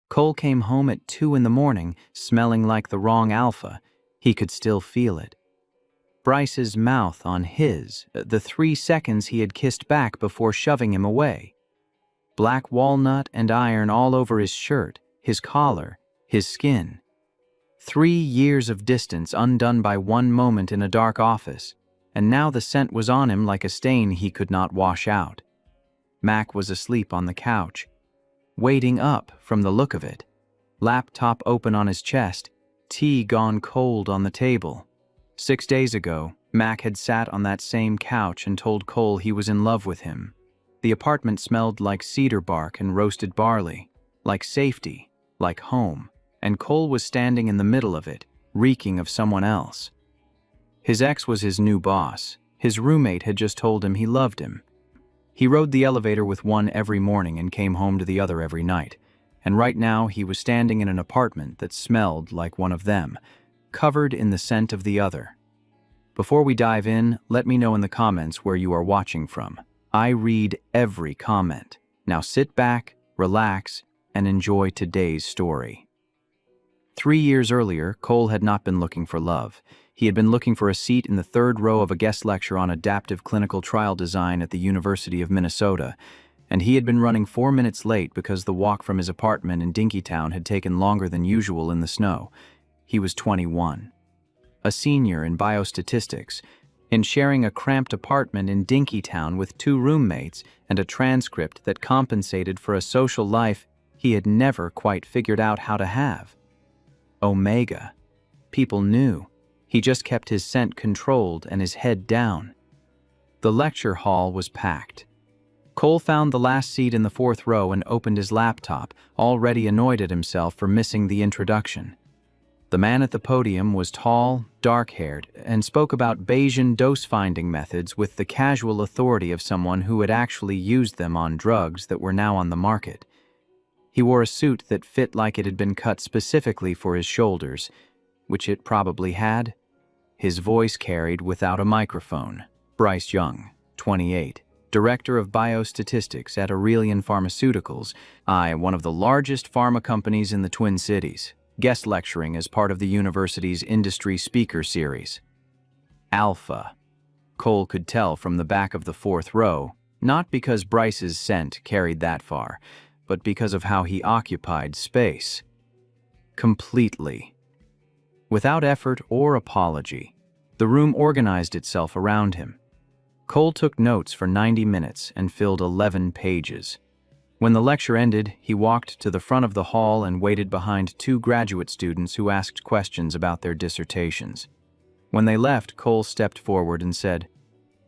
Cole came home at 2 in the morning, smelling like the wrong alpha. He could still feel it. Bryce's mouth on his, the 3 seconds he had kissed back before shoving him away. Black walnut and iron all over his shirt, his collar, his skin. 3 years of distance undone by one moment in a dark office, and now the scent was on him like a stain he could not wash out. Mac was asleep on the couch, waiting up from the look of it. Laptop open on his chest, tea gone cold on the table. 6 days ago, Mac had sat on that same couch and told Cole he was in love with him. The apartment smelled like cedar bark and roasted barley, like safety, like home, and Cole was standing in the middle of it, reeking of someone else. His ex was his new boss. His roommate had just told him he loved him. He rode the elevator with one every morning and came home to the other every night, and right now he was standing in an apartment that smelled like one of them, covered in the scent of the other. Before we dive in, let me know in the comments where you are watching from. I read every comment. Now sit back, relax, and enjoy today's story. 3 years earlier, Cole had not been looking for love. He had been looking for a seat in the 3rd row of a guest lecture on adaptive clinical trial design at the University of Minnesota, and he had been running 4 minutes late because the walk from his apartment in Dinkytown had taken longer than usual in the snow. He was 21. A senior in biostatistics, in sharing a cramped apartment in Dinkytown with 2 roommates and a transcript that compensated for a social life he had never quite figured out how to have. Omega. People knew. He just kept his scent controlled and his head down. The lecture hall was packed. Cole found the last seat in the 4th row and opened his laptop, already annoyed at himself for missing the introduction. The man at the podium was tall, dark-haired, and spoke about Bayesian dose-finding methods with the casual authority of someone who had actually used them on drugs that were now on the market. He wore a suit that fit like it had been cut specifically for his shoulders, which it probably had. His voice carried without a microphone. Bryce Young, 28, Director of Biostatistics at Aurelian Pharmaceuticals, one of the largest pharma companies in the Twin Cities, guest lecturing as part of the university's Industry Speaker Series. Alpha. Cole could tell from the back of the 4th row, not because Bryce's scent carried that far, but because of how he occupied space. Completely. Without effort or apology, the room organized itself around him. Cole took notes for 90 minutes and filled 11 pages. When the lecture ended, he walked to the front of the hall and waited behind 2 graduate students who asked questions about their dissertations. When they left, Cole stepped forward and said,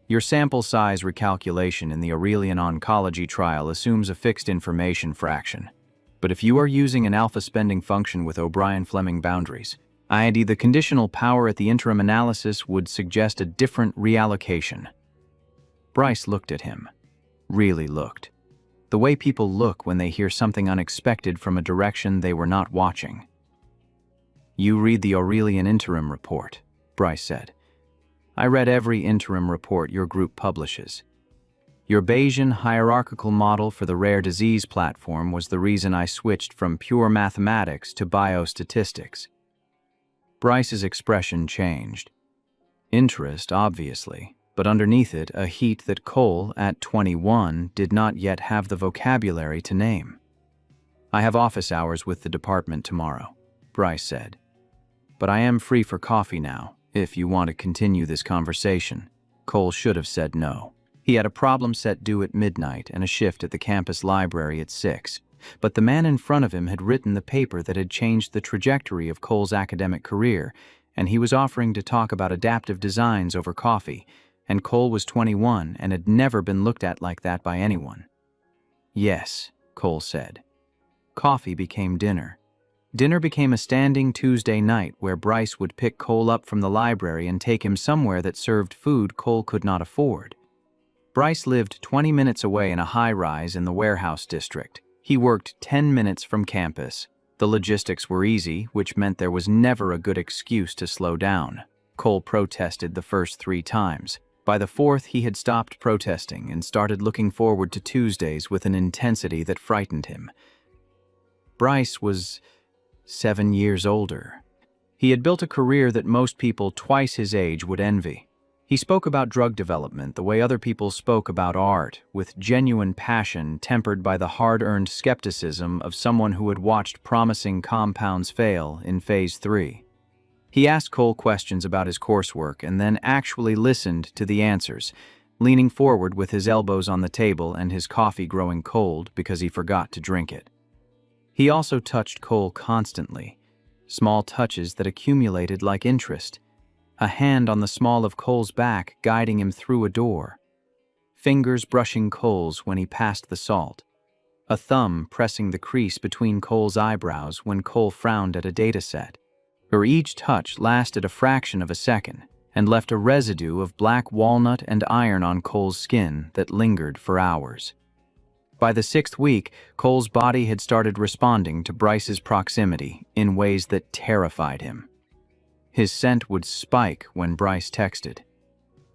"Your sample size recalculation in the Aurelian oncology trial assumes a fixed information fraction. But if you are using an alpha spending function with O'Brien-Fleming boundaries, i.e. the conditional power at the interim analysis would suggest a different reallocation." Bryce looked at him. Really looked. The way people look when they hear something unexpected from a direction they were not watching. "You read the Aurelian interim report," Bryce said. "I read every interim report your group publishes. Your Bayesian hierarchical model for the rare disease platform was the reason I switched from pure mathematics to biostatistics." Bryce's expression changed. Interest, obviously, but underneath it a heat that Cole, at 21, did not yet have the vocabulary to name. "I have office hours with the department tomorrow," Bryce said. "But I am free for coffee now, if you want to continue this conversation." Cole should have said no. He had a problem set due at midnight and a shift at the campus library at 6. But the man in front of him had written the paper that had changed the trajectory of Cole's academic career, and he was offering to talk about adaptive designs over coffee, and Cole was 21 and had never been looked at like that by anyone. "Yes," Cole said. Coffee became dinner. Dinner became a standing Tuesday night where Bryce would pick Cole up from the library and take him somewhere that served food Cole could not afford. Bryce lived 20 minutes away in a high-rise in the warehouse district. He worked 10 minutes from campus. The logistics were easy, which meant there was never a good excuse to slow down. Cole protested the first 3 times. By the 4th, he had stopped protesting and started looking forward to Tuesdays with an intensity that frightened him. Bryce was 7 years older. He had built a career that most people twice his age would envy. He spoke about drug development the way other people spoke about art, with genuine passion tempered by the hard-earned skepticism of someone who had watched promising compounds fail in Phase 3. He asked Cole questions about his coursework and then actually listened to the answers, leaning forward with his elbows on the table and his coffee growing cold because he forgot to drink it. He also touched Cole constantly, small touches that accumulated like interest. A hand on the small of Cole's back guiding him through a door. Fingers brushing Cole's when he passed the salt. A thumb pressing the crease between Cole's eyebrows when Cole frowned at a dataset. Or each touch lasted a fraction of a second and left a residue of black walnut and iron on Cole's skin that lingered for hours. By the 6th week, Cole's body had started responding to Bryce's proximity in ways that terrified him. His scent would spike when Bryce texted.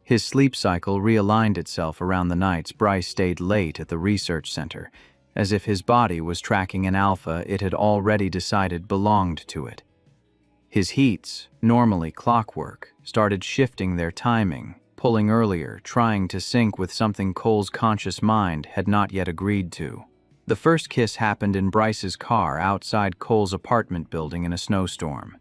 His sleep cycle realigned itself around the nights Bryce stayed late at the research center, as if his body was tracking an alpha it had already decided belonged to it. His heats, normally clockwork, started shifting their timing, pulling earlier, trying to sync with something Cole's conscious mind had not yet agreed to. The first kiss happened in Bryce's car outside Cole's apartment building in a snowstorm.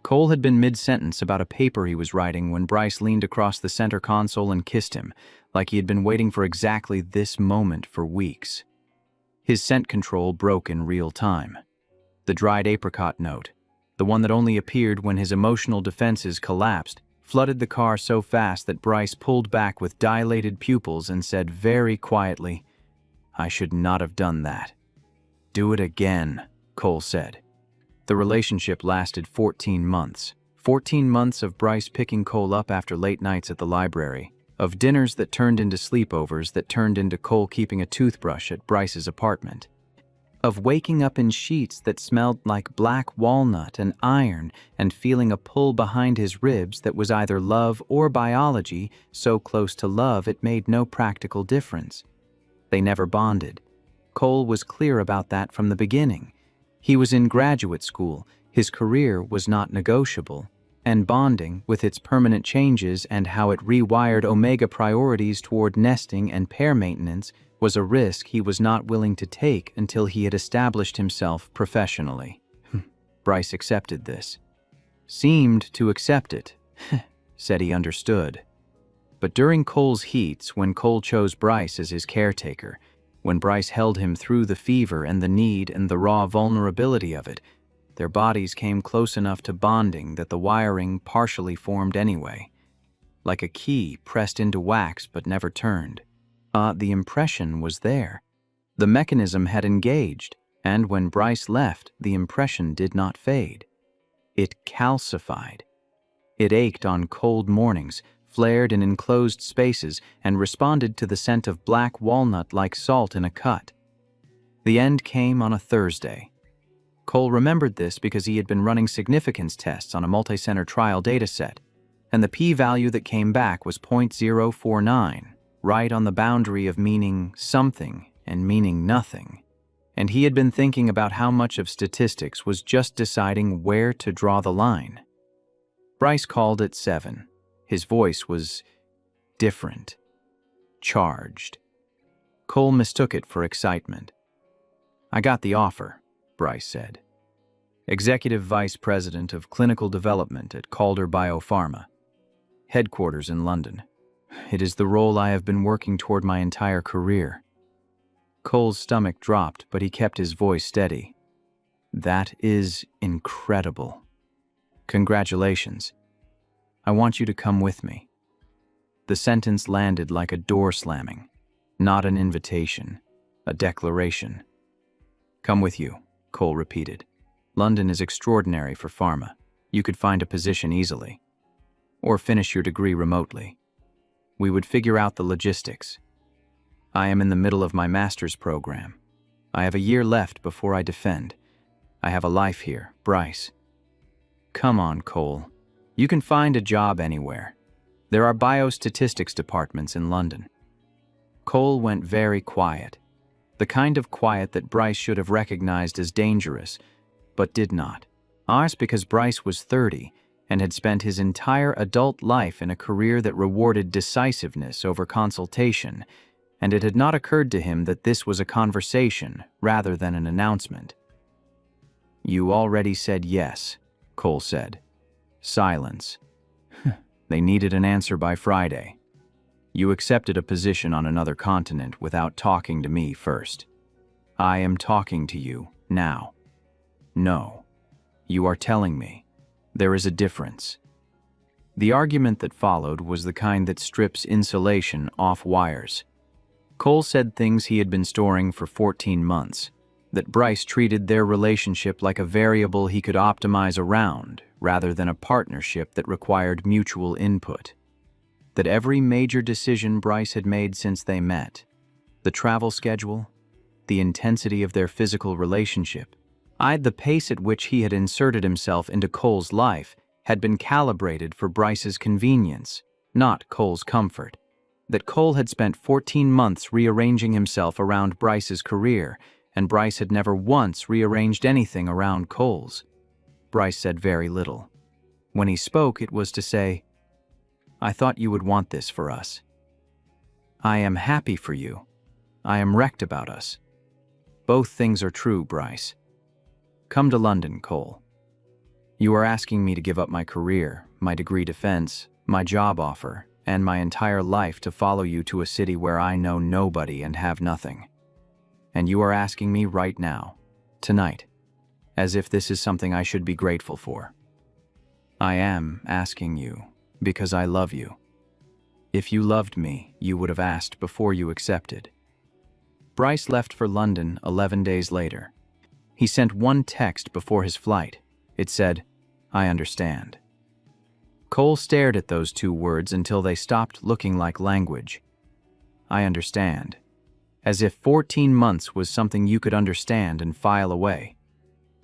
Cole had been mid-sentence about a paper he was writing when Bryce leaned across the center console and kissed him, like he had been waiting for exactly this moment for weeks. His scent control broke in real time. The dried apricot note, the one that only appeared when his emotional defenses collapsed, flooded the car so fast that Bryce pulled back with dilated pupils and said very quietly, "I should not have done that." "Do it again," Cole said. The relationship lasted 14 months. 14 months of Bryce picking Cole up after late nights at the library, of dinners that turned into sleepovers that turned into Cole keeping a toothbrush at Bryce's apartment, of waking up in sheets that smelled like black walnut and iron and feeling a pull behind his ribs that was either love or biology, so close to love it made no practical difference. They never bonded. Cole was clear about that from the beginning. He was in graduate school, his career was not negotiable, and bonding, with its permanent changes and how it rewired Omega priorities toward nesting and pair maintenance, was a risk he was not willing to take until he had established himself professionally. Bryce accepted this. Seemed to accept it. Said he understood. But during Cole's heats, when Cole chose Bryce as his caretaker, when Bryce held him through the fever and the need and the raw vulnerability of it, their bodies came close enough to bonding that the wiring partially formed anyway. Like a key pressed into wax but never turned. The impression was there. The mechanism had engaged, and when Bryce left, the impression did not fade. It calcified. It ached on cold mornings, flared in enclosed spaces, and responded to the scent of black walnut like salt in a cut. The end came on a Thursday. Cole remembered this because he had been running significance tests on a multi-center trial dataset, and the p-value that came back was .049, right on the boundary of meaning something and meaning nothing. And he had been thinking about how much of statistics was just deciding where to draw the line. Bryce called it 7. His voice was different, charged. Cole mistook it for excitement. "I got the offer," Bryce said. "Executive Vice President of Clinical Development at Calder Biopharma, headquarters in London. It is the role I have been working toward my entire career." Cole's stomach dropped, but he kept his voice steady. "That is incredible. Congratulations. I want you to come with me." The sentence landed like a door slamming, not an invitation, a declaration. "Come with you," Cole repeated. "London is extraordinary for pharma. You could find a position easily. Or finish your degree remotely. We would figure out the logistics. I am in the middle of my master's program. I have a year left before I defend. I have a life here, Bryce." "Come on, Cole. You can find a job anywhere. There are biostatistics departments in London." Cole went very quiet. The kind of quiet that Bryce should have recognized as dangerous, but did not. Because Bryce was 30 and had spent his entire adult life in a career that rewarded decisiveness over consultation, and it had not occurred to him that this was a conversation rather than an announcement. "You already said yes," Cole said. Silence. They needed an answer by Friday. "You accepted a position on another continent without talking to me first. I am talking to you now." "No. You are telling me. There is a difference." The argument that followed was the kind that strips insulation off wires. Cole said things he had been storing for 14 months, that Bryce treated their relationship like a variable he could optimize around, rather than a partnership that required mutual input. That every major decision Bryce had made since they met, the travel schedule, the intensity of their physical relationship, the pace at which he had inserted himself into Cole's life, had been calibrated for Bryce's convenience, not Cole's comfort. That Cole had spent 14 months rearranging himself around Bryce's career, and Bryce had never once rearranged anything around Cole's. Bryce said very little. When he spoke, it was to say, "I thought you would want this for us. I am happy for you. I am wrecked about us. Both things are true, Bryce. Come to London, Cole. You are asking me to give up my career, my degree defense, my job offer, and my entire life to follow you to a city where I know nobody and have nothing. And you are asking me right now, tonight, as if this is something I should be grateful for. I am asking you because I love you. If you loved me, you would have asked before you accepted." Bryce left for London 11 days later. He sent one text before his flight. It said, "I understand." Cole stared at those two words until they stopped looking like language. "I understand." As if 14 months was something you could understand and file away.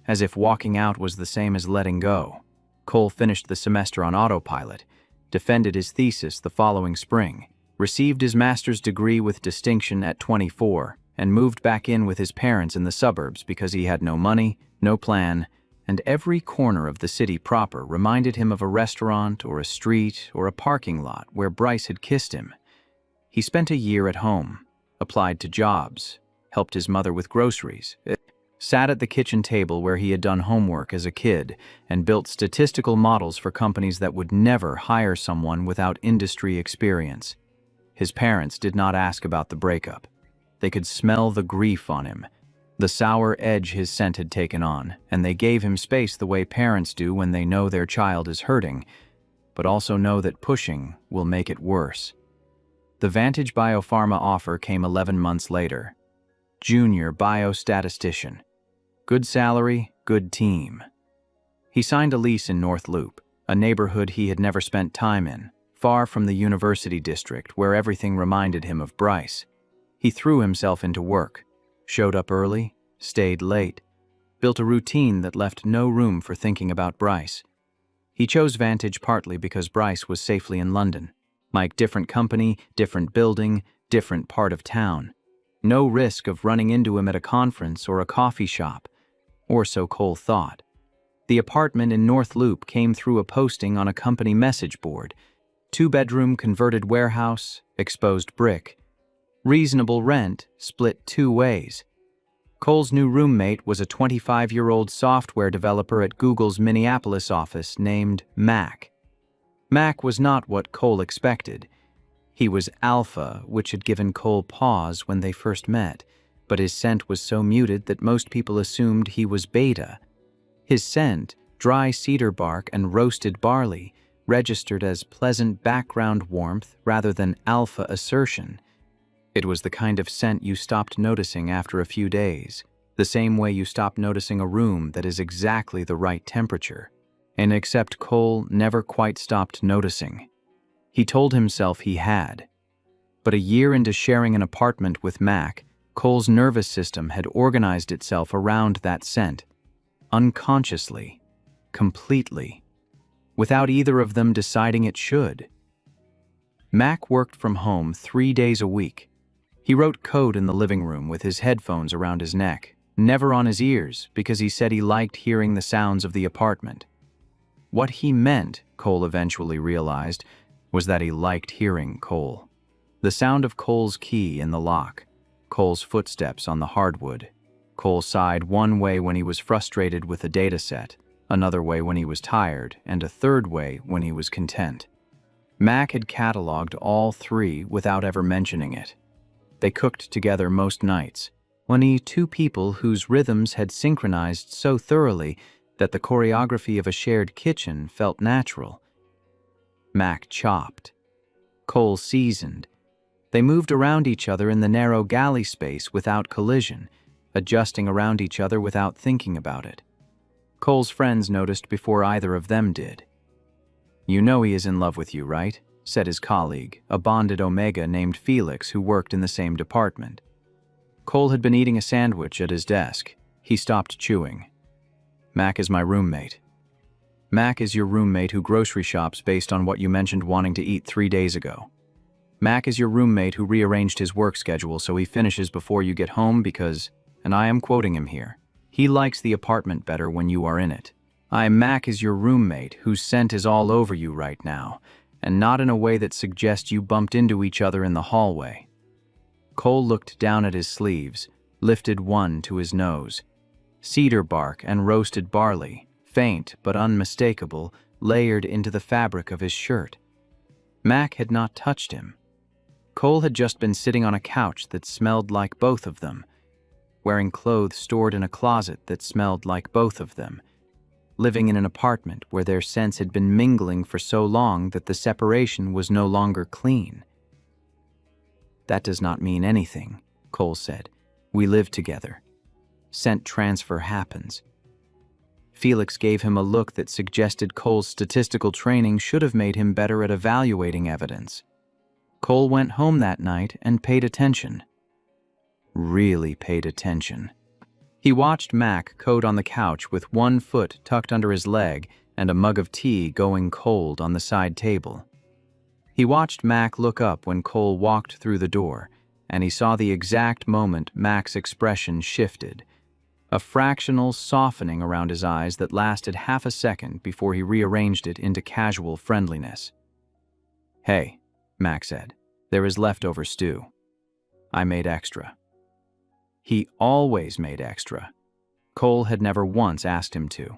As if walking out was the same as letting go. Cole finished the semester on autopilot, defended his thesis the following spring, received his master's degree with distinction at 24, and moved back in with his parents in the suburbs because he had no money, no plan, and every corner of the city proper reminded him of a restaurant or a street or a parking lot where Bryce had kissed him. He spent a year at home, applied to jobs, helped his mother with groceries, sat at the kitchen table where he had done homework as a kid, and built statistical models for companies that would never hire someone without industry experience. His parents did not ask about the breakup. They could smell the grief on him, the sour edge his scent had taken on, and they gave him space the way parents do when they know their child is hurting, but also know that pushing will make it worse. The Vantage Biopharma offer came 11 months later. Junior biostatistician. Good salary, good team. He signed a lease in North Loop, a neighborhood he had never spent time in, far from the university district where everything reminded him of Bryce. He threw himself into work, showed up early, stayed late, built a routine that left no room for thinking about Bryce. He chose Vantage partly because Bryce was safely in London. Different company, different building, different part of town. No risk of running into him at a conference or a coffee shop, or so Cole thought. The apartment in North Loop came through a posting on a company message board. 2-bedroom converted warehouse, exposed brick. Reasonable rent, split 2 ways. Cole's new roommate was a 25-year-old software developer at Google's Minneapolis office named Mac. Mac was not what Cole expected. He was alpha, which had given Cole pause when they first met, but his scent was so muted that most people assumed he was beta. His scent, dry cedar bark and roasted barley, registered as pleasant background warmth rather than alpha assertion. It was the kind of scent you stopped noticing after a few days, the same way you stop noticing a room that is exactly the right temperature. And except Cole never quite stopped noticing. He told himself he had. But a year into sharing an apartment with Mac, Cole's nervous system had organized itself around that scent, unconsciously, completely, without either of them deciding it should. Mac worked from home 3 days a week. He wrote code in the living room with his headphones around his neck, never on his ears, because he said he liked hearing the sounds of the apartment. What he meant, Cole eventually realized, was that he liked hearing Cole. The sound of Cole's key in the lock, Cole's footsteps on the hardwood. Cole sighed one way when he was frustrated with a dataset, another way when he was tired, and a third way when he was content. Mac had cataloged all three without ever mentioning it. They cooked together most nights, only two people whose rhythms had synchronized so thoroughly that the choreography of a shared kitchen felt natural. Mac chopped. Cole seasoned. They moved around each other in the narrow galley space without collision, adjusting around each other without thinking about it. Cole's friends noticed before either of them did. "You know he is in love with you, right?" said his colleague, a bonded Omega named Felix who worked in the same department. Cole had been eating a sandwich at his desk. He stopped chewing. "Mac is my roommate." "Mac is your roommate who grocery shops based on what you mentioned wanting to eat 3 days ago. Mac is your roommate who rearranged his work schedule so he finishes before you get home because, and I am quoting him here, he likes the apartment better when you are in it. Mac is your roommate whose scent is all over you right now, and not in a way that suggests you bumped into each other in the hallway." Cole looked down at his sleeves, lifted one to his nose. Cedar bark and roasted barley, faint but unmistakable, layered into the fabric of his shirt. Mac had not touched him. Cole had just been sitting on a couch that smelled like both of them, wearing clothes stored in a closet that smelled like both of them, living in an apartment where their scents had been mingling for so long that the separation was no longer clean. "That does not mean anything," Cole said. "We live together. Scent transfer happens." Felix gave him a look that suggested Cole's statistical training should have made him better at evaluating evidence. Cole went home that night and paid attention. Really paid attention. He watched Mac code on the couch with one foot tucked under his leg and a mug of tea going cold on the side table. He watched Mac look up when Cole walked through the door, and he saw the exact moment Mac's expression shifted, a fractional softening around his eyes that lasted half a second before he rearranged it into casual friendliness. "Hey," Mac said, "there is leftover stew. I made extra." He always made extra. Cole had never once asked him to.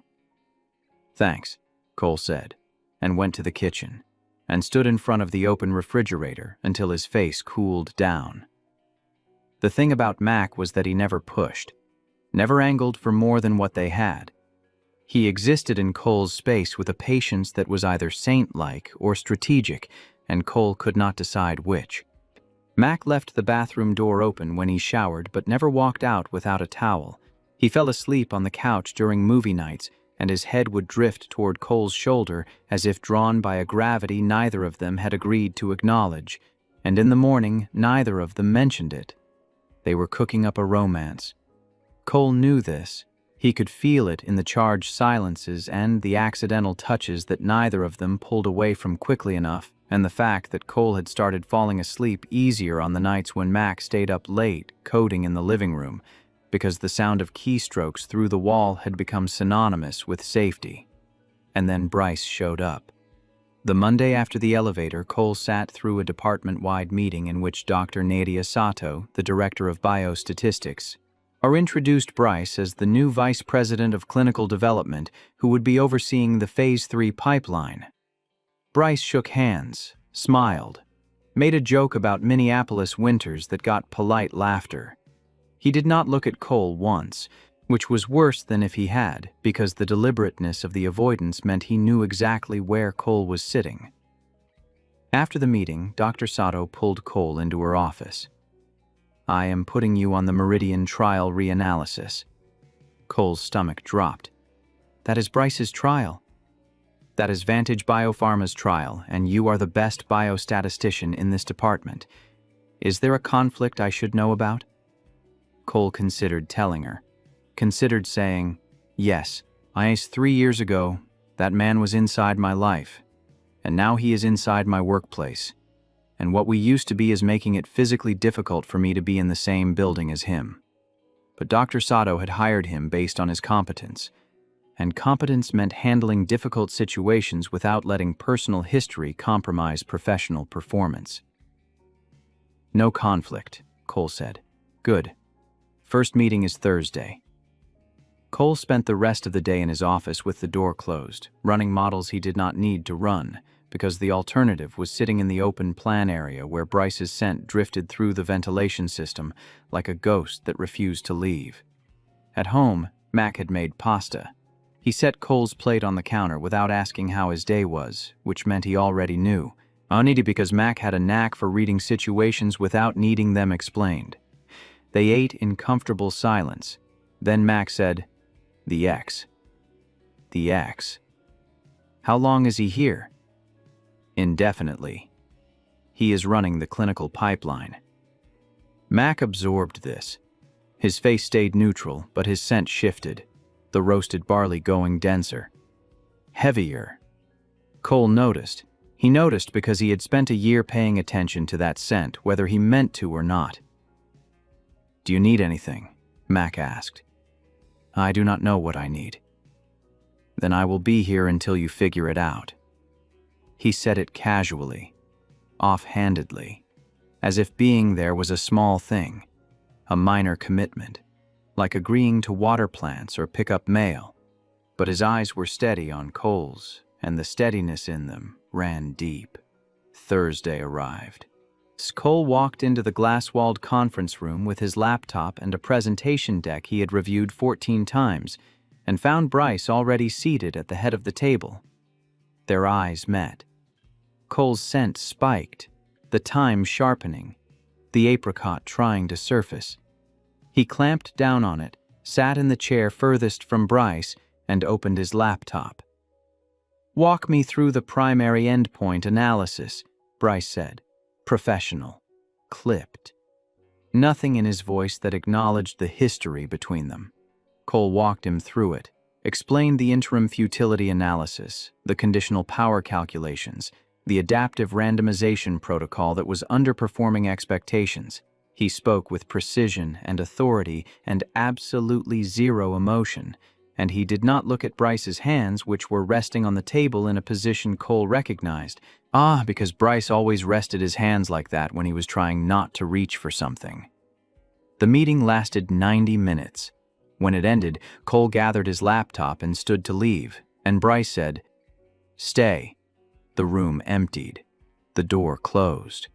"Thanks," Cole said, and went to the kitchen, and stood in front of the open refrigerator until his face cooled down. The thing about Mac was that he never pushed, never angled for more than what they had. He existed in Cole's space with a patience that was either saint-like or strategic, and Cole could not decide which. Mac left the bathroom door open when he showered but never walked out without a towel. He fell asleep on the couch during movie nights, and his head would drift toward Cole's shoulder as if drawn by a gravity neither of them had agreed to acknowledge, and in the morning neither of them mentioned it. They were cooking up a romance. Cole knew this. He could feel it in the charged silences and the accidental touches that neither of them pulled away from quickly enough, and the fact that Cole had started falling asleep easier on the nights when Mac stayed up late coding in the living room, because the sound of keystrokes through the wall had become synonymous with safety. And then Bryce showed up. The Monday after the elevator, Cole sat through a department-wide meeting in which Dr. Nadia Sato, the director of biostatistics, introduced Bryce as the new vice president of clinical development who would be overseeing the Phase 3 pipeline. Bryce shook hands, smiled, made a joke about Minneapolis winters that got polite laughter. He did not look at Cole once, which was worse than if he had, because the deliberateness of the avoidance meant he knew exactly where Cole was sitting. After the meeting, Dr. Sato pulled Cole into her office. "I am putting you on the Meridian trial reanalysis." Cole's stomach dropped. "That is Bryce's trial." "That is Vantage Biopharma's trial, and you are the best biostatistician in this department. Is there a conflict I should know about?" Cole considered telling her. Considered saying, "Yes, 3 years ago, that man was inside my life, and now he is inside my workplace. and what we used to be is making it physically difficult for me to be in the same building as him. But Dr. Sato had hired him based on his competence, and competence meant handling difficult situations without letting personal history compromise professional performance. No conflict, Cole said. Good. First meeting is Thursday. Cole spent the rest of the day in his office with the door closed, running models he did not need to run, because the alternative was sitting in the open plan area where Bryce's scent drifted through the ventilation system like a ghost that refused to leave. At home, Mac had made pasta. He set Cole's plate on the counter without asking how his day was, which meant he already knew, only because Mac had a knack for reading situations without needing them explained. They ate in comfortable silence. Then Mac said, "The X." "The X. How long is he here?" "Indefinitely. He is running the clinical pipeline." Mac absorbed this. His face stayed neutral, but his scent shifted, the roasted barley going denser, heavier. Cole noticed. He noticed because he had spent a year paying attention to that scent, whether he meant to or not. "Do you need anything?" Mac asked. "I do not know what I need." "Then I will be here until you figure it out." He said it casually, offhandedly, as if being there was a small thing, a minor commitment, like agreeing to water plants or pick up mail. But his eyes were steady on Cole's, and the steadiness in them ran deep. Thursday arrived. Cole walked into the glass-walled conference room with his laptop and a presentation deck he had reviewed 14 times, and found Bryce already seated at the head of the table. Their eyes met. Cole's scent spiked, the thyme sharpening, the apricot trying to surface. He clamped down on it, sat in the chair furthest from Bryce, and opened his laptop. "Walk me through the primary endpoint analysis," Bryce said. Professional. Clipped. Nothing in his voice that acknowledged the history between them. Cole walked him through it, explained the interim futility analysis, the conditional power calculations, the adaptive randomization protocol that was underperforming expectations. He spoke with precision and authority and absolutely zero emotion, and he did not look at Bryce's hands, which were resting on the table in a position Cole recognized. Because Bryce always rested his hands like that when he was trying not to reach for something. The meeting lasted 90 minutes. When it ended, Cole gathered his laptop and stood to leave, and Bryce said, "Stay." The room emptied. The door closed.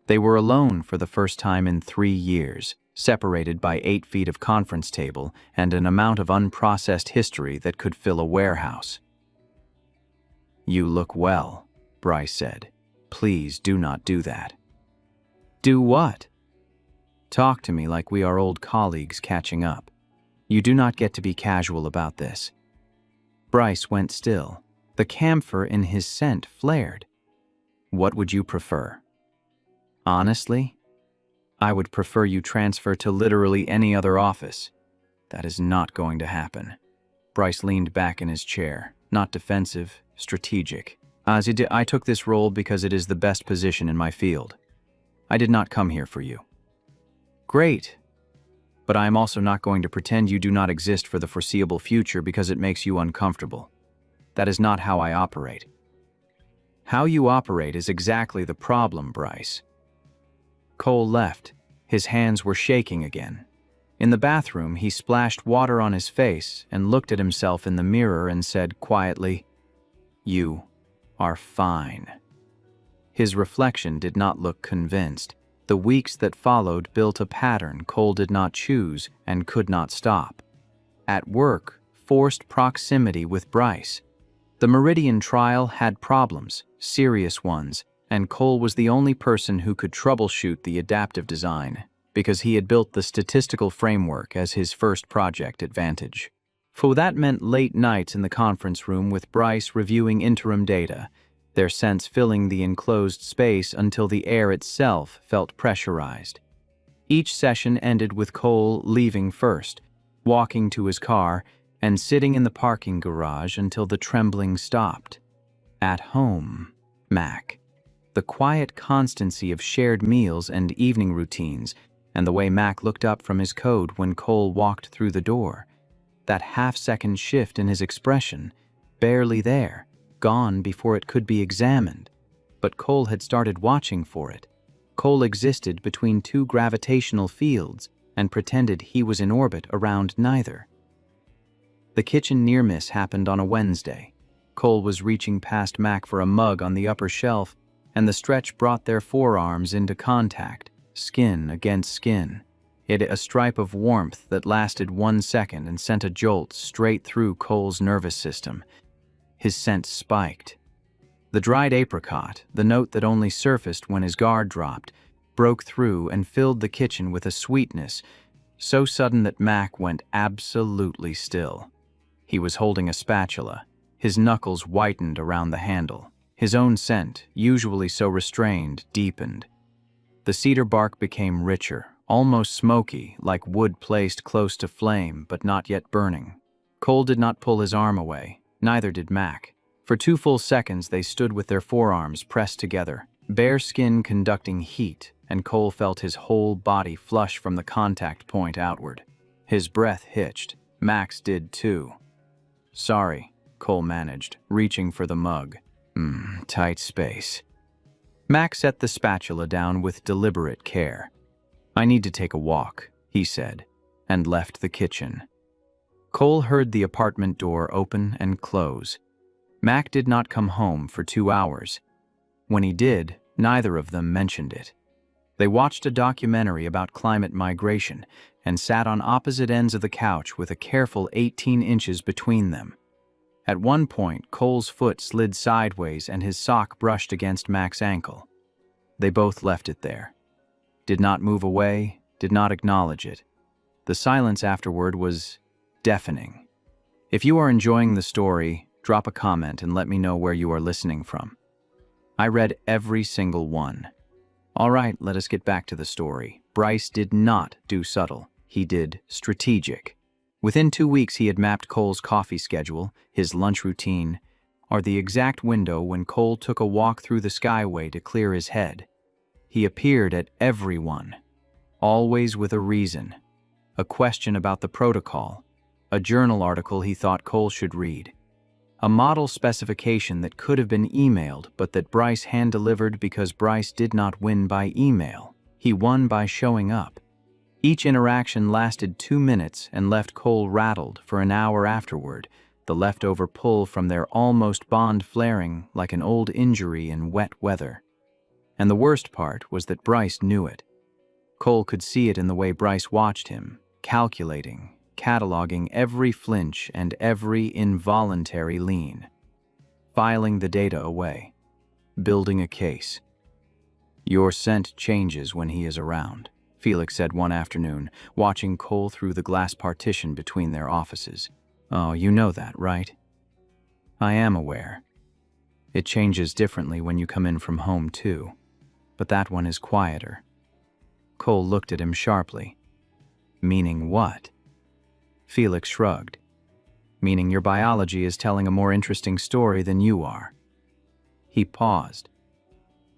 They were alone for the first time in 3 years, separated by 8 feet of conference table and an amount of unprocessed history that could fill a warehouse. "You look well," Bryce said. "Please do not do that." "Do what?" "Talk to me like we are old colleagues catching up. You do not get to be casual about this." Bryce went still. The camphor in his scent flared. "What would you prefer?" "Honestly, I would prefer you transfer to literally any other office." "That is not going to happen." Bryce leaned back in his chair, not defensive, strategic. "I took this role because it is the best position in my field. I did not come here for you." "Great. But I am also not going to pretend you do not exist for the foreseeable future because it makes you uncomfortable. That is not how I operate." "How you operate is exactly the problem, Bryce." Cole left. His hands were shaking again. In the bathroom, he splashed water on his face and looked at himself in the mirror and said quietly, "You are fine." His reflection did not look convinced. The weeks that followed built a pattern Cole did not choose and could not stop. At work, forced proximity with Bryce. The Meridian trial had problems, serious ones, and Cole was the only person who could troubleshoot the adaptive design, because he had built the statistical framework as his first project advantage. For that meant late nights in the conference room with Bryce reviewing interim data, their scents filling the enclosed space until the air itself felt pressurized. Each session ended with Cole leaving first, walking to his car, and sitting in the parking garage until the trembling stopped. At home, Mac. The quiet constancy of shared meals and evening routines, and the way Mac looked up from his code when Cole walked through the door. That half-second shift in his expression, barely there, gone before it could be examined. But Cole had started watching for it. Cole existed between two gravitational fields and pretended he was in orbit around neither. The kitchen near miss happened on a Wednesday. Cole was reaching past Mac for a mug on the upper shelf, and the stretch brought their forearms into contact, skin against skin. It a stripe of warmth that lasted 1 second and sent a jolt straight through Cole's nervous system. His sense spiked. The dried apricot, the note that only surfaced when his guard dropped, broke through and filled the kitchen with a sweetness so sudden that Mac went absolutely still. He was holding a spatula. His knuckles whitened around the handle. His own scent, usually so restrained, deepened. The cedar bark became richer, almost smoky, like wood placed close to flame but not yet burning. Cole did not pull his arm away, neither did Mac. For 2 full seconds they stood with their forearms pressed together, bare skin conducting heat, and Cole felt his whole body flush from the contact point outward. His breath hitched. Mac's did too. "Sorry," Cole managed, reaching for the mug. Tight space." Mac set the spatula down with deliberate care. "I need to take a walk," he said, and left the kitchen. Cole heard the apartment door open and close. Mac did not come home for 2 hours. When he did, neither of them mentioned it. They watched a documentary about climate migration and sat on opposite ends of the couch with a careful 18 inches between them. At one point, Cole's foot slid sideways and his sock brushed against Mac's ankle. They both left it there. Did not move away, did not acknowledge it. The silence afterward was deafening. If you are enjoying the story, drop a comment and let me know where you are listening from. I read every single one. All right, let us get back to the story. Bryce did not do subtle. He did strategic. Within 2 weeks, he had mapped Cole's coffee schedule, his lunch routine, or the exact window when Cole took a walk through the skyway to clear his head. He appeared at every one, always with a reason, a question about the protocol, a journal article he thought Cole should read, a model specification that could have been emailed but that Bryce hand-delivered because Bryce did not win by email. He won by showing up. Each interaction lasted 2 minutes and left Cole rattled for an hour afterward, the leftover pull from their almost bond flaring like an old injury in wet weather. And the worst part was that Bryce knew it. Cole could see it in the way Bryce watched him, calculating, cataloging every flinch and every involuntary lean, filing the data away, building a case. "Your scent changes when he is around," Felix said one afternoon, watching Cole through the glass partition between their offices. "Oh, you know that, right?" "I am aware. It changes differently when you come in from home, too. But that one is quieter." Cole looked at him sharply. "Meaning what?" Felix shrugged. "Meaning your biology is telling a more interesting story than you are." He paused.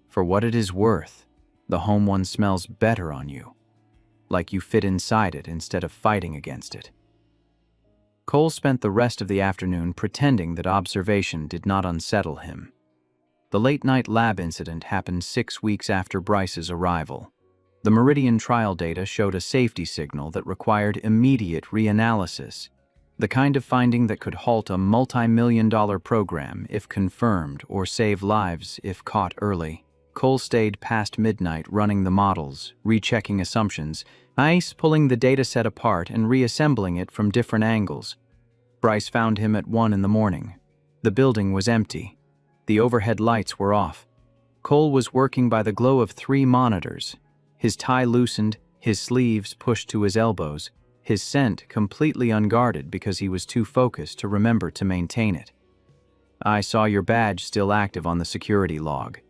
"For what it is worth, the home one smells better on you. Like you fit inside it instead of fighting against it." Cole spent the rest of the afternoon pretending that observation did not unsettle him. The late-night lab incident happened 6 weeks after Bryce's arrival. The Meridian trial data showed a safety signal that required immediate reanalysis, the kind of finding that could halt a multi-million-dollar program if confirmed or save lives if caught early. Cole stayed past midnight running the models, rechecking assumptions, pulling the dataset apart and reassembling it from different angles. Bryce found him at 1 in the morning. The building was empty. The overhead lights were off. Cole was working by the glow of 3 monitors, his tie loosened, his sleeves pushed to his elbows, his scent completely unguarded because he was too focused to remember to maintain it. "I saw your badge still active on the security log,"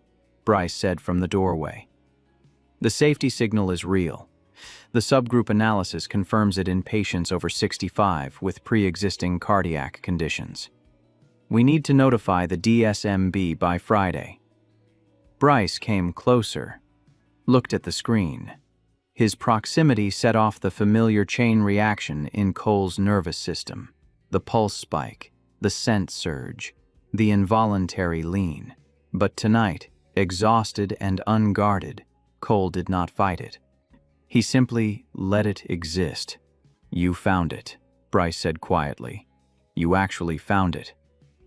Bryce said from the doorway. "The safety signal is real. The subgroup analysis confirms it in patients over 65 with pre-existing cardiac conditions. We need to notify the DSMB by Friday." Bryce came closer, looked at the screen. His proximity set off the familiar chain reaction in Cole's nervous system. The pulse spike, the scent surge, the involuntary lean. But tonight, exhausted and unguarded, Cole did not fight it. He simply let it exist. "You found it," Bryce said quietly. "You actually found it.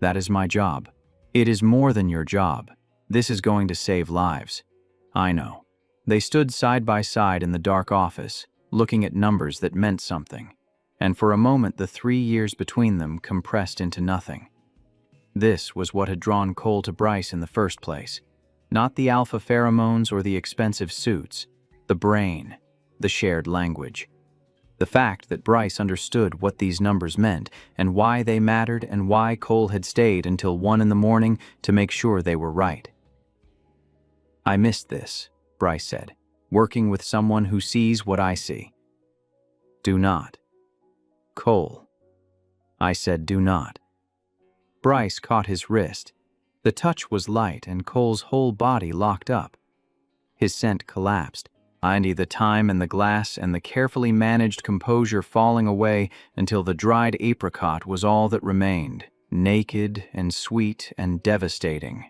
That is my job. It is more than your job. This is going to save lives." "I know." They stood side by side in the dark office, looking at numbers that meant something. And for a moment, the 3 years between them compressed into nothing. This was what had drawn Cole to Bryce in the first place. Not the alpha pheromones or the expensive suits. The brain. The shared language. The fact that Bryce understood what these numbers meant and why they mattered and why Cole had stayed until 1 in the morning to make sure they were right. "I missed this," Bryce said, "working with someone who sees what I see." "Do not." "Cole." I said, "Do not." Bryce caught his wrist. The touch was light and Cole's whole body locked up. His scent collapsed. The time and the glass and the carefully managed composure falling away until the dried apricot was all that remained, naked and sweet and devastating.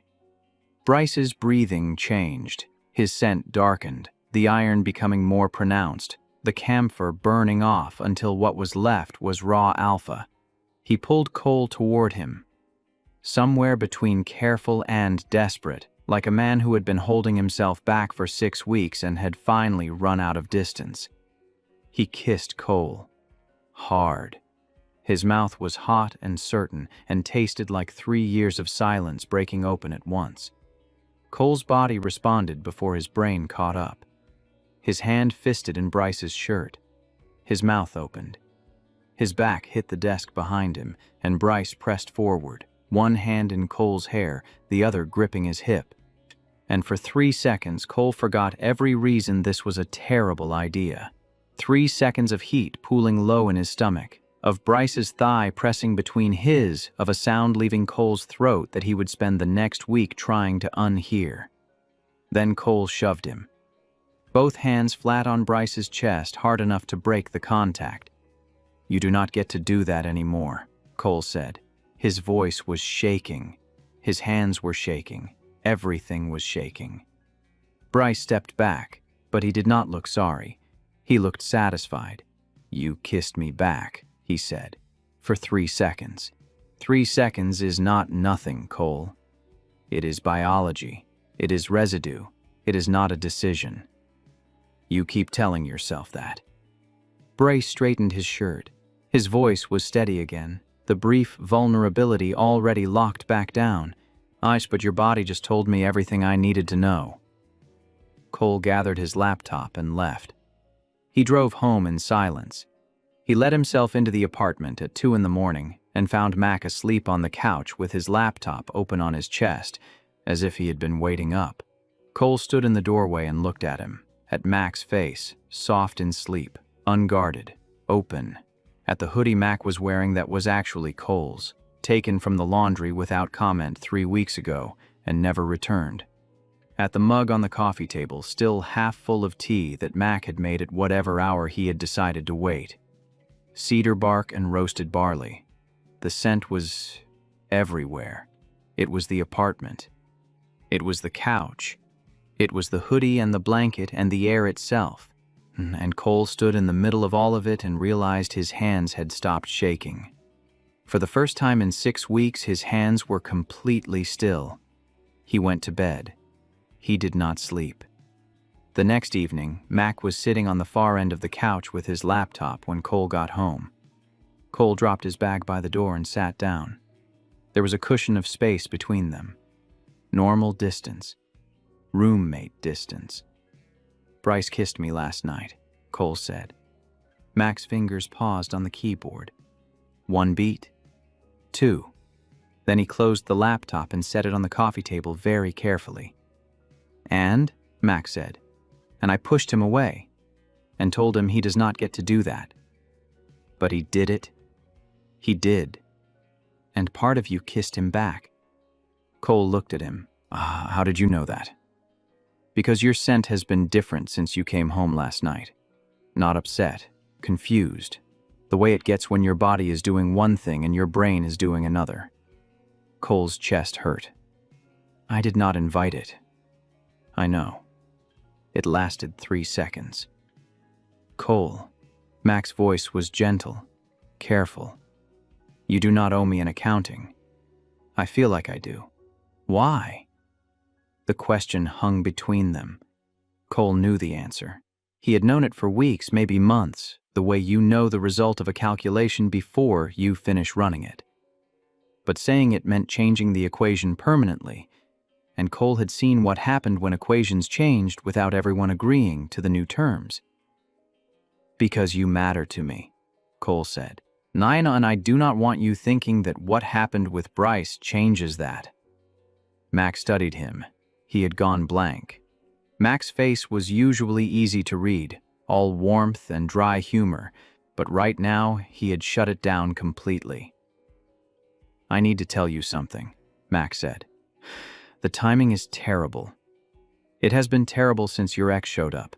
Bryce's breathing changed. His scent darkened, the iron becoming more pronounced, the camphor burning off until what was left was raw alpha. He pulled Cole toward him, somewhere between careful and desperate, like a man who had been holding himself back for 6 weeks and had finally run out of distance. He kissed Cole. Hard. His mouth was hot and certain and tasted like 3 years of silence breaking open at once. Cole's body responded before his brain caught up. His hand fisted in Bryce's shirt. His mouth opened. His back hit the desk behind him, and Bryce pressed forward, one hand in Cole's hair, the other gripping his hip. And for 3 seconds, Cole forgot every reason this was a terrible idea. 3 seconds of heat pooling low in his stomach, of Bryce's thigh pressing between his, of a sound leaving Cole's throat that he would spend the next week trying to unhear. Then Cole shoved him. Both hands flat on Bryce's chest, hard enough to break the contact. "You do not get to do that anymore," Cole said. His voice was shaking. His hands were shaking. Everything was shaking. Bryce stepped back, but he did not look sorry. He looked satisfied. "You kissed me back," he said, "for 3 seconds. 3 seconds is not nothing, Cole. It is biology. It is residue. It is not a decision. You keep telling yourself that." Bryce straightened his shirt. His voice was steady again, the brief vulnerability already locked back down. "But your body just told me everything I needed to know." Cole gathered his laptop and left. He drove home in silence. He let himself into the apartment at 2 in the morning and found Mac asleep on the couch with his laptop open on his chest, as if he had been waiting up. Cole stood in the doorway and looked at him, at Mac's face, soft in sleep, unguarded, open, at the hoodie Mac was wearing that was actually Cole's, taken from the laundry without comment 3 weeks ago and never returned. At the mug on the coffee table, still half full of tea that Mac had made at whatever hour he had decided to wait. Cedar bark and roasted barley. The scent was everywhere. It was the apartment. It was the couch. It was the hoodie and the blanket and the air itself. And Cole stood in the middle of all of it and realized his hands had stopped shaking. For the first time in 6 weeks, his hands were completely still. He went to bed. He did not sleep. The next evening, Mac was sitting on the far end of the couch with his laptop when Cole got home. Cole dropped his bag by the door and sat down. There was a cushion of space between them. Normal distance. Roommate distance. "Bryce kissed me last night," Cole said. Mac's fingers paused on the keyboard. 1 beat. 2. Then he closed the laptop and set it on the coffee table very carefully. "And," Mac said, "and I pushed him away and told him he does not get to do that. But he did it. He did. And part of you kissed him back." Cole looked at him. "How did you know that?" Because your scent has been different since you came home last night. Not upset, confused. The way it gets when your body is doing one thing and your brain is doing another. Cole's chest hurt. I did not invite it. I know. It lasted 3 seconds. Cole. Mac's voice was gentle, careful. You do not owe me an accounting. I feel like I do. Why? The question hung between them. Cole knew the answer. He had known it for weeks, maybe months, the way you know the result of a calculation before you finish running it. But saying it meant changing the equation permanently, and Cole had seen what happened when equations changed without everyone agreeing to the new terms. Because you matter to me, Cole said. Naina and I do not want you thinking that what happened with Bryce changes that. Mac studied him. He had gone blank. Mac's face was usually easy to read, all warmth and dry humor, but right now he had shut it down completely. I need to tell you something, Mac said. The timing is terrible. It has been terrible since your ex showed up,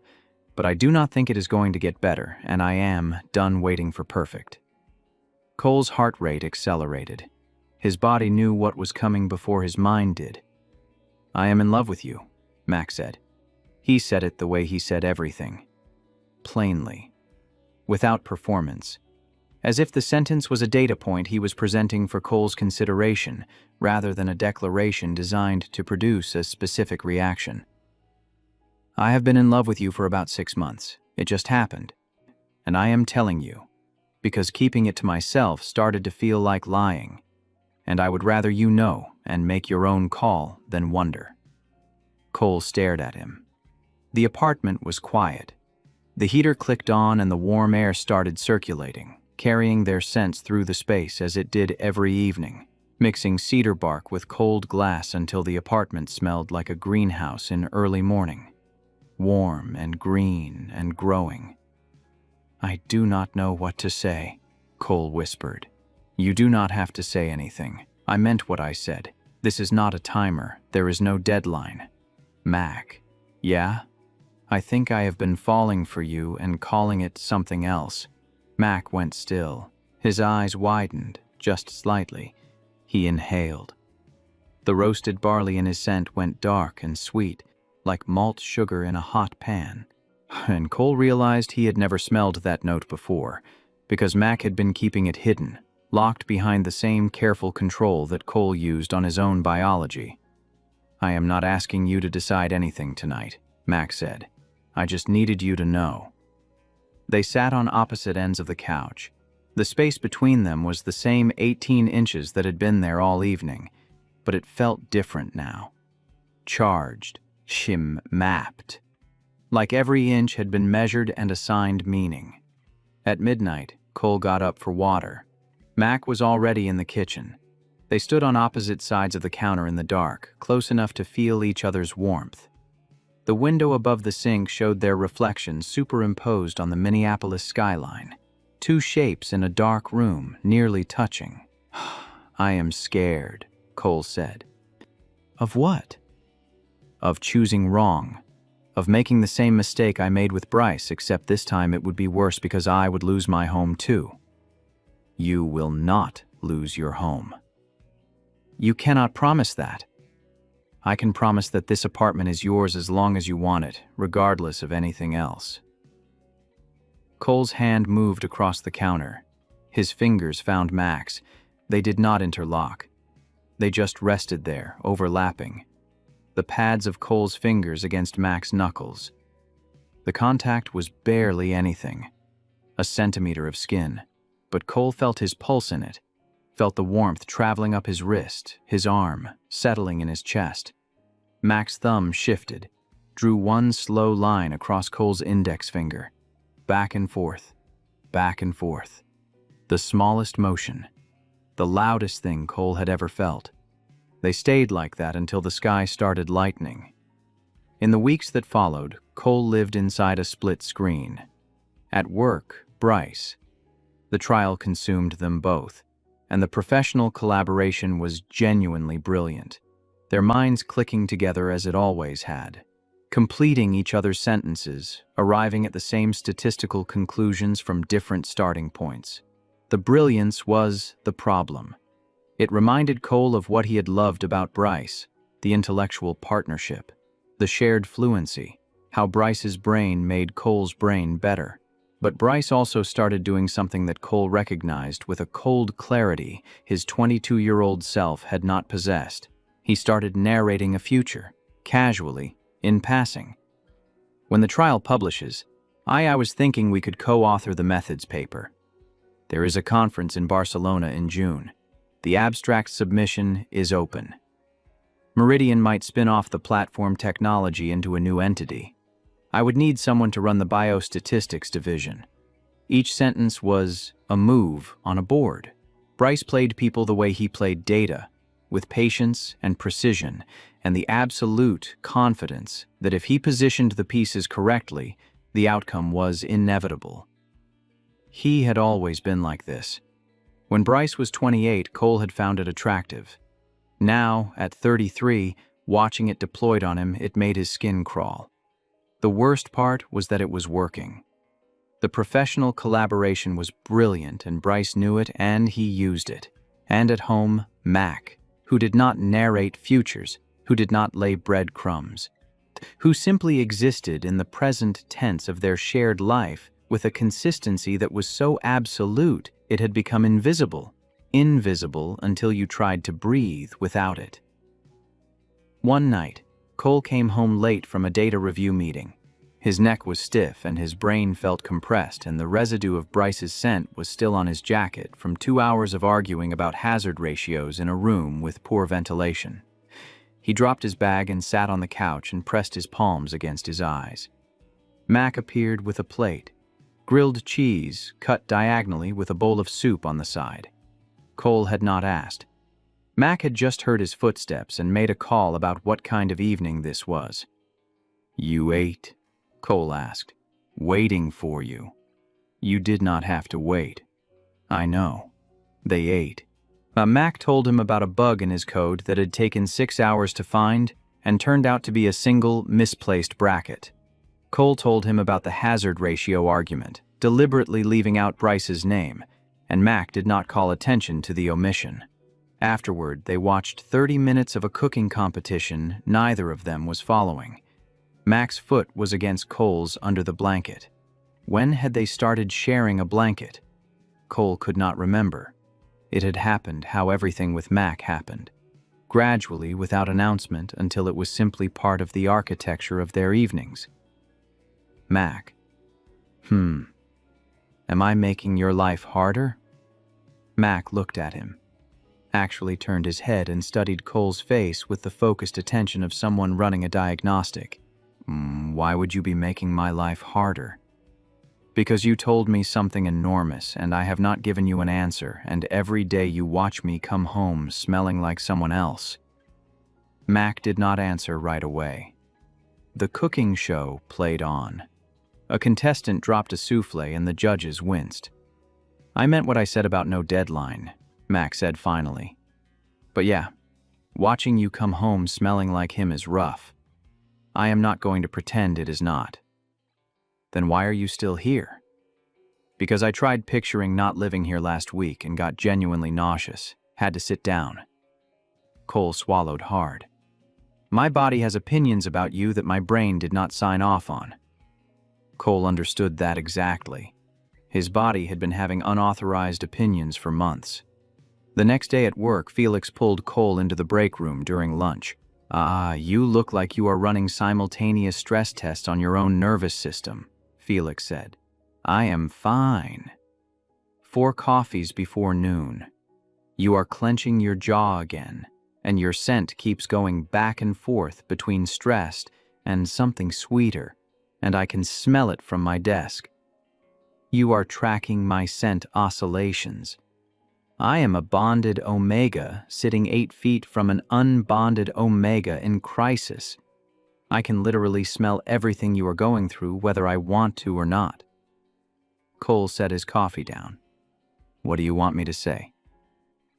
but I do not think it is going to get better, and I am done waiting for perfect. Cole's heart rate accelerated. His body knew what was coming before his mind did. I am in love with you, Mac said. He said it the way he said everything. Plainly. Without performance. As if the sentence was a data point he was presenting for Cole's consideration, rather than a declaration designed to produce a specific reaction. I have been in love with you for about 6 months. It just happened. And I am telling you, because keeping it to myself started to feel like lying, and I would rather you know and make your own call than wonder. Cole stared at him. The apartment was quiet. The heater clicked on and the warm air started circulating, carrying their scents through the space as it did every evening, mixing cedar bark with cold glass until the apartment smelled like a greenhouse in early morning, warm and green and growing. I do not know what to say, Cole whispered. You do not have to say anything. I meant what I said. This is not a timer. There is no deadline. Mac. Yeah? I think I have been falling for you and calling it something else. Mac went still. His eyes widened, just slightly. He inhaled. The roasted barley in his scent went dark and sweet, like malt sugar in a hot pan. And Cole realized he had never smelled that note before, because Mac had been keeping it hidden, locked behind the same careful control that Cole used on his own biology. I am not asking you to decide anything tonight, Mac said. I just needed you to know. They sat on opposite ends of the couch. The space between them was the same 18 inches that had been there all evening, but it felt different now. Charged, mapped. Like every inch had been measured and assigned meaning. At midnight, Cole got up for water. Mac was already in the kitchen. They stood on opposite sides of the counter in the dark, close enough to feel each other's warmth. The window above the sink showed their reflections superimposed on the Minneapolis skyline. 2 shapes in a dark room, nearly touching. I am scared, Cole said. Of what? Of choosing wrong. Of making the same mistake I made with Bryce, except this time it would be worse because I would lose my home too. You will not lose your home. You cannot promise that. I can promise that this apartment is yours as long as you want it, regardless of anything else. Cole's hand moved across the counter. His fingers found Mac's. They did not interlock. They just rested there, overlapping. The pads of Cole's fingers against Mac's knuckles. The contact was barely anything. A centimeter of skin. But Cole felt his pulse in it. Felt the warmth traveling up his wrist, his arm, settling in his chest. Mac's thumb shifted, drew one slow line across Cole's index finger. Back and forth, back and forth. The smallest motion. The loudest thing Cole had ever felt. They stayed like that until the sky started lightening. In the weeks that followed, Cole lived inside a split screen. At work, Bryce. The trial consumed them both, and the professional collaboration was genuinely brilliant, their minds clicking together as it always had. completing each other's sentences, arriving at the same statistical conclusions from different starting points. The brilliance was the problem. It reminded Cole of what he had loved about Bryce, the intellectual partnership, the shared fluency, how Bryce's brain made Cole's brain better. But Bryce also started doing something that Cole recognized with a cold clarity his 22-year-old self had not possessed. He started narrating a future, casually, in passing. When the trial publishes, I was thinking we could co-author the methods paper. There is a conference in Barcelona in June. The abstract submission is open. Meridian might spin off the platform technology into a new entity. I would need someone to run the biostatistics division. Each sentence was a move on a board. Bryce played people the way he played data, with patience and precision, and the absolute confidence that if he positioned the pieces correctly, the outcome was inevitable. He had always been like this. When Bryce was 28, Cole had found it attractive. Now, at 33, watching it deployed on him, it made his skin crawl. The worst part was that it was working. The professional collaboration was brilliant, and Bryce knew it, and he used it. And at home, Mac, who did not narrate futures, who did not lay breadcrumbs, who simply existed in the present tense of their shared life with a consistency that was so absolute it had become invisible until you tried to breathe without it. One night, Cole came home late from a data review meeting. His neck was stiff and his brain felt compressed, and the residue of Bryce's scent was still on his jacket from 2 hours of arguing about hazard ratios in a room with poor ventilation. He dropped his bag and sat on the couch and pressed his palms against his eyes. Mac appeared with a plate. Grilled cheese, cut diagonally with a bowl of soup on the side. Cole had not asked. Mac had just heard his footsteps and made a call about what kind of evening this was. "You ate?" Cole asked. "Waiting for you." "You did not have to wait." "I know." They ate. Mac told him about a bug in his code that had taken 6 hours to find and turned out to be a single, misplaced bracket. Cole told him about the hazard ratio argument, deliberately leaving out Bryce's name, and Mac did not call attention to the omission. Afterward, they watched 30 minutes of a cooking competition neither of them was following. Mac's foot was against Cole's under the blanket. When had they started sharing a blanket? Cole could not remember. It had happened how everything with Mac happened. Gradually, without announcement, until it was simply part of the architecture of their evenings. Mac. Am I making your life harder? Mac looked at him. Actually turned his head and studied Cole's face with the focused attention of someone running a diagnostic. Why would you be making my life harder? Because you told me something enormous, and I have not given you an answer, and every day you watch me come home smelling like someone else. Mac did not answer right away. The cooking show played on. A contestant dropped a souffle and the judges winced. "I meant what I said about no deadline," Mac said finally. "But yeah, watching you come home smelling like him is rough. I am not going to pretend it is not." "Then why are you still here?" "Because I tried picturing not living here last week and got genuinely nauseous. Had to sit down." Cole swallowed hard. "My body has opinions about you that my brain did not sign off on." Cole understood that exactly. His body had been having unauthorized opinions for months. The next day at work, Felix pulled Cole into the break room during lunch. You look like you are running simultaneous stress tests on your own nervous system," Felix said. "I am fine." 4 coffees before noon. You are clenching your jaw again, and your scent keeps going back and forth between stressed and something sweeter, and I can smell it from my desk. You are tracking my scent oscillations. I am a bonded omega sitting 8 feet from an unbonded omega in crisis. I can literally smell everything you are going through whether I want to or not. Cole set his coffee down. "What do you want me to say?"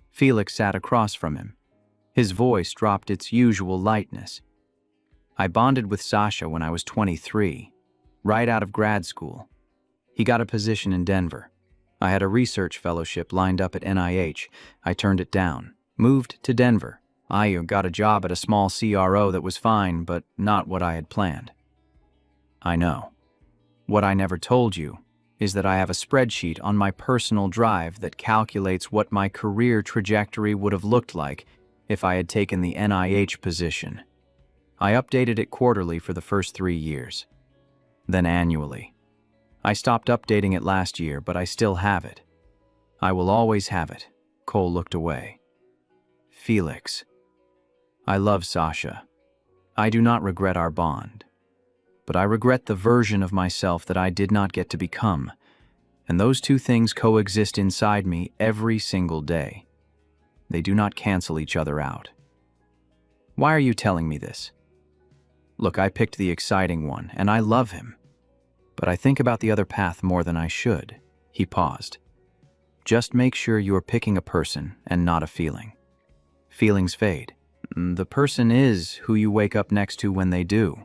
Felix sat across from him. His voice dropped its usual lightness. I bonded with Sasha when I was 23, right out of grad school. He got a position in Denver. I had a research fellowship lined up at NIH. I turned it down, moved to Denver. I got a job at a small CRO that was fine, but not what I had planned. I know. What I never told you is that I have a spreadsheet on my personal drive that calculates what my career trajectory would have looked like if I had taken the NIH position. I updated it quarterly for the first 3 years, then annually. I stopped updating it last year, but I still have it. I will always have it. Cole looked away. Felix. I love Sasha. I do not regret our bond, but I regret the version of myself that I did not get to become, and those two things coexist inside me every single day. They do not cancel each other out. Why are you telling me this? Look, I picked the exciting one, and I love him. But I think about the other path more than I should. He paused. Just make sure you are picking a person and not a feeling. Feelings fade. The person is who you wake up next to when they do.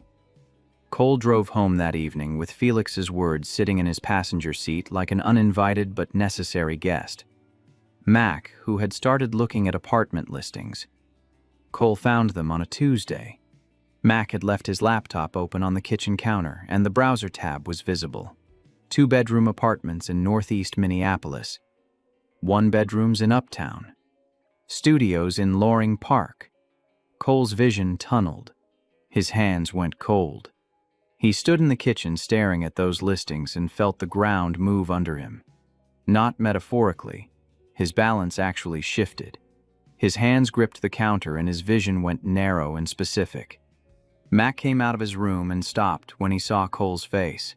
Cole drove home that evening with Felix's words sitting in his passenger seat like an uninvited but necessary guest. Mac, who had started looking at apartment listings. Cole found them on a Tuesday. Mac had left his laptop open on the kitchen counter, and the browser tab was visible. 2-bedroom apartments in northeast Minneapolis. 1 bedrooms in Uptown. Studios in Loring Park. Cole's vision tunneled. His hands went cold. He stood in the kitchen staring at those listings and felt the ground move under him. Not metaphorically. His balance actually shifted. His hands gripped the counter and his vision went narrow and specific. Mac came out of his room and stopped when he saw Cole's face.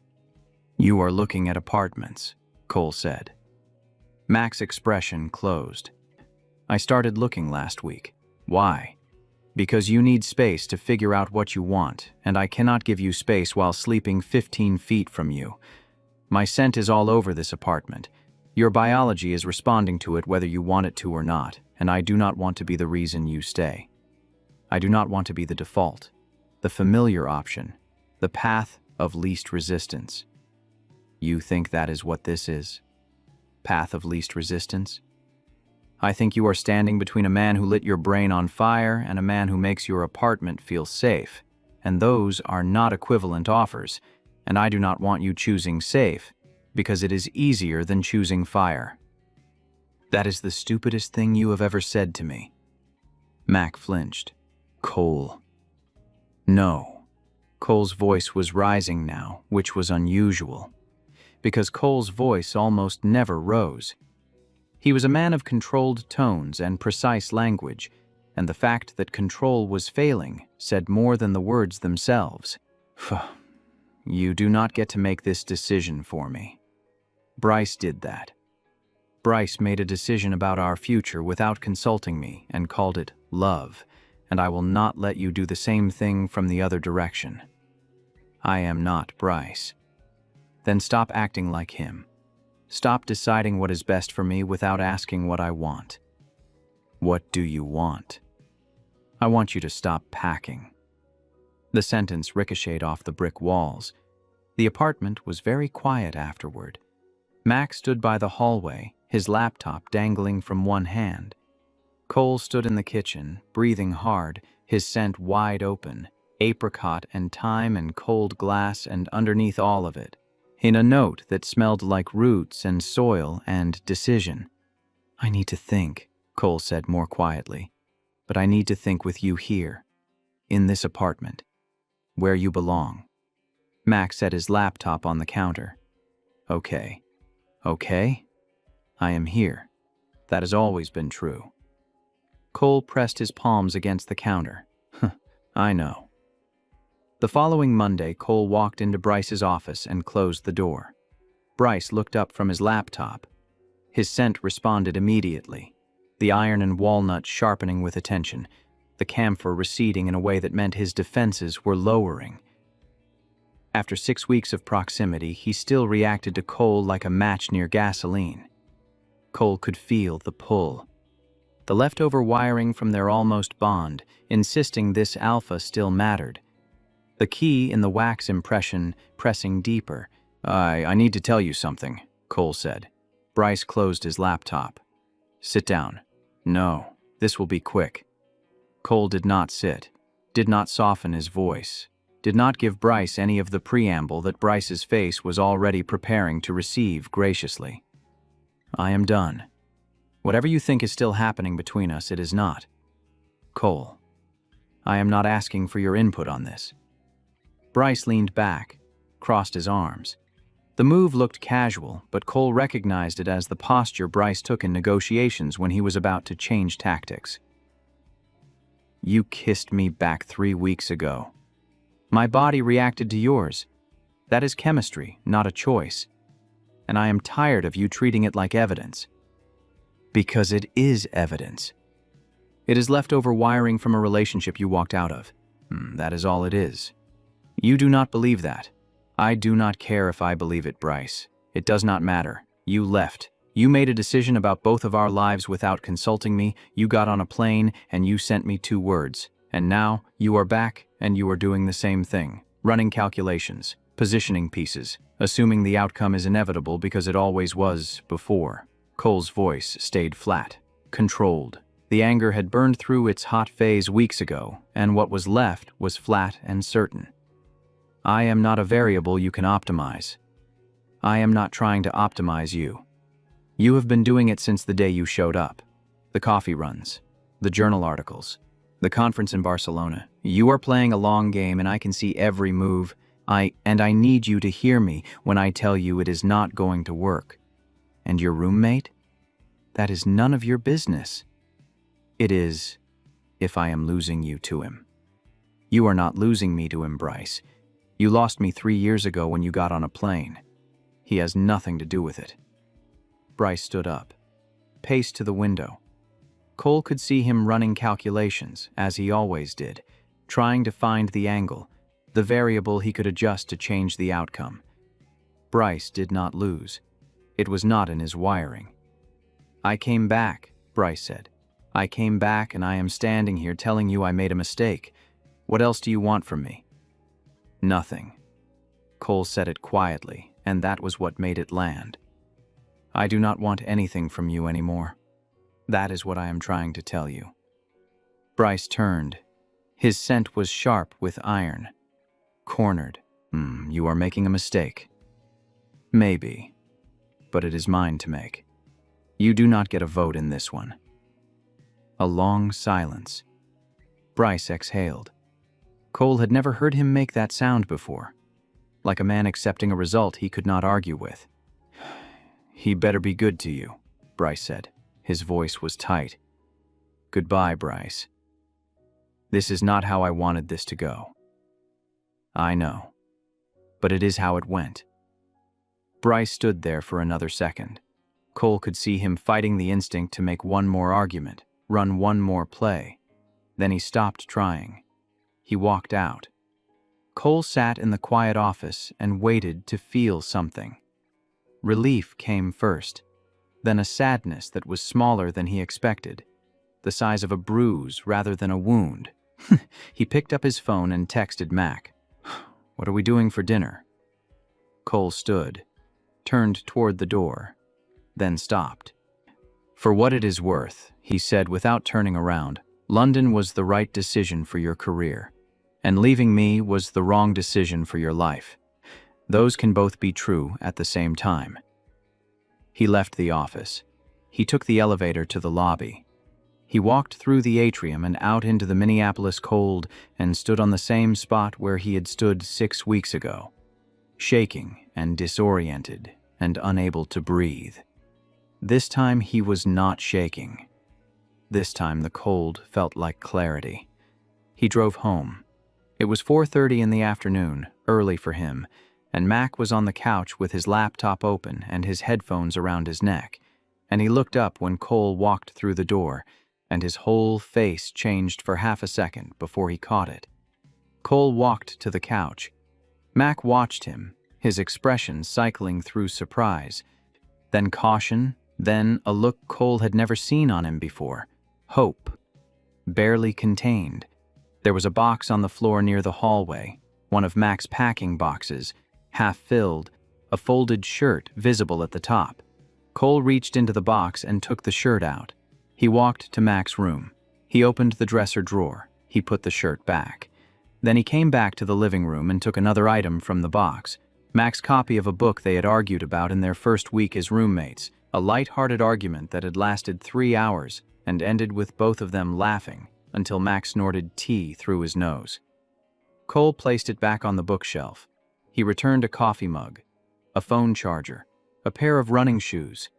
"You are looking at apartments," Cole said. Mac's expression closed. "I started looking last week. Why? Because you need space to figure out what you want, and I cannot give you space while sleeping 15 feet from you. My scent is all over this apartment. Your biology is responding to it whether you want it to or not, and I do not want to be the reason you stay. I do not want to be the default, the familiar option, the path of least resistance. You think that is what this is? Path of least resistance? I think you are standing between a man who lit your brain on fire and a man who makes your apartment feel safe, and those are not equivalent offers, and I do not want you choosing safe, because it is easier than choosing fire." "That is the stupidest thing you have ever said to me." Mac flinched. "Cole." "No." Cole's voice was rising now, which was unusual, because Cole's voice almost never rose. He was a man of controlled tones and precise language, and the fact that control was failing said more than the words themselves. "You do not get to make this decision for me. Bryce did that. Bryce made a decision about our future without consulting me and called it love, and I will not let you do the same thing from the other direction. I am not Bryce. Then stop acting like him. Stop deciding what is best for me without asking what I want." "What do you want?" "I want you to stop packing." The sentence ricocheted off the brick walls. The apartment was very quiet afterward. Mac stood by the hallway, his laptop dangling from one hand. Cole stood in the kitchen, breathing hard, his scent wide open, apricot and thyme and cold glass, and underneath all of it, in a note that smelled like roots and soil and decision. "I need to think," Cole said more quietly, "but I need to think with you here, in this apartment, where you belong." Mac set his laptop on the counter. "Okay. Okay? I am here. That has always been true." Cole pressed his palms against the counter. "I know." The following Monday, Cole walked into Bryce's office and closed the door. Bryce looked up from his laptop. His scent responded immediately, the iron and walnut sharpening with attention, the camphor receding in a way that meant his defenses were lowering. After 6 weeks of proximity, he still reacted to Cole like a match near gasoline. Cole could feel the pull, the leftover wiring from their almost bond, insisting this alpha still mattered. the key in the wax impression pressing deeper. I need to tell you something, Cole said. Bryce closed his laptop. Sit down. No, this will be quick. Cole did not sit, did not soften his voice, did not give Bryce any of the preamble that Bryce's face was already preparing to receive graciously. I am done. Whatever you think is still happening between us, it is not. Cole, I am not asking for your input on this. Bryce leaned back, crossed his arms. The move looked casual, but Cole recognized it as the posture Bryce took in negotiations when he was about to change tactics. You kissed me back 3 weeks ago. My body reacted to yours. That is chemistry, not a choice. And I am tired of you treating it like evidence. Because it is evidence. It is leftover wiring from a relationship you walked out of. That is all it is. You do not believe that. I do not care if I believe it, Bryce. It does not matter. You left. You made a decision about both of our lives without consulting me. You got on a plane and you sent me 2 words. And now you are back and you are doing the same thing. Running calculations, positioning pieces, assuming the outcome is inevitable because it always was before. Cole's voice stayed flat, controlled. The anger had burned through its hot phase weeks ago, and what was left was flat and certain. I am not a variable you can optimize. I am not trying to optimize you. You have been doing it since the day you showed up. The coffee runs, the journal articles, the conference in Barcelona. You are playing a long game and I can see every move. I need you to hear me when I tell you it is not going to work. And your roommate? That is none of your business. It is, if I am losing you to him. You are not losing me to him, Bryce. You lost me 3 years ago when you got on a plane. He has nothing to do with it. Bryce stood up, paced to the window. Cole could see him running calculations, as he always did, trying to find the angle, the variable he could adjust to change the outcome. Bryce did not lose. It was not in his wiring. I came back, Bryce said. I came back and I am standing here telling you I made a mistake. What else do you want from me? Nothing. Cole said it quietly, and that was what made it land. I do not want anything from you anymore. That is what I am trying to tell you. Bryce turned. His scent was sharp with iron. Cornered. You are making a mistake. Maybe. But it is mine to make. You do not get a vote in this one. A long silence. Bryce exhaled. Cole had never heard him make that sound before, like a man accepting a result he could not argue with. He better be good to you, Bryce said. His voice was tight. Goodbye, Bryce. This is not how I wanted this to go. I know, but it is how it went. Bryce stood there for another second. Cole could see him fighting the instinct to make one more argument, run one more play. Then he stopped trying. He walked out. Cole sat in the quiet office and waited to feel something. Relief came first, then a sadness that was smaller than he expected, the size of a bruise rather than a wound. He picked up his phone and texted Mac. What are we doing for dinner? Cole stood, turned toward the door, then stopped. For what it is worth, he said without turning around, London was the right decision for your career, and leaving me was the wrong decision for your life. Those can both be true at the same time. He left the office. He took the elevator to the lobby. He walked through the atrium and out into the Minneapolis cold and stood on the same spot where he had stood 6 weeks ago, shaking and disoriented and unable to breathe. This time he was not shaking. This time the cold felt like clarity. He drove home. It was 4:30 in the afternoon, early for him, and Mac was on the couch with his laptop open and his headphones around his neck, and he looked up when Cole walked through the door, and his whole face changed for half a second before he caught it. Cole walked to the couch. Mac watched him, his expression cycling through surprise, then caution, then a look Cole had never seen on him before, hope, barely contained. There was a box on the floor near the hallway, one of Mac's packing boxes, half filled, a folded shirt visible at the top. Cole reached into the box and took the shirt out. He walked to Mac's room. He opened the dresser drawer. He put the shirt back. Then he came back to the living room and took another item from the box, Mac's copy of a book they had argued about in their first week as roommates, a light-hearted argument that had lasted 3 hours and ended with both of them laughing until Mac snorted tea through his nose. Cole placed it back on the bookshelf. He returned a coffee mug, a phone charger, a pair of running shoes.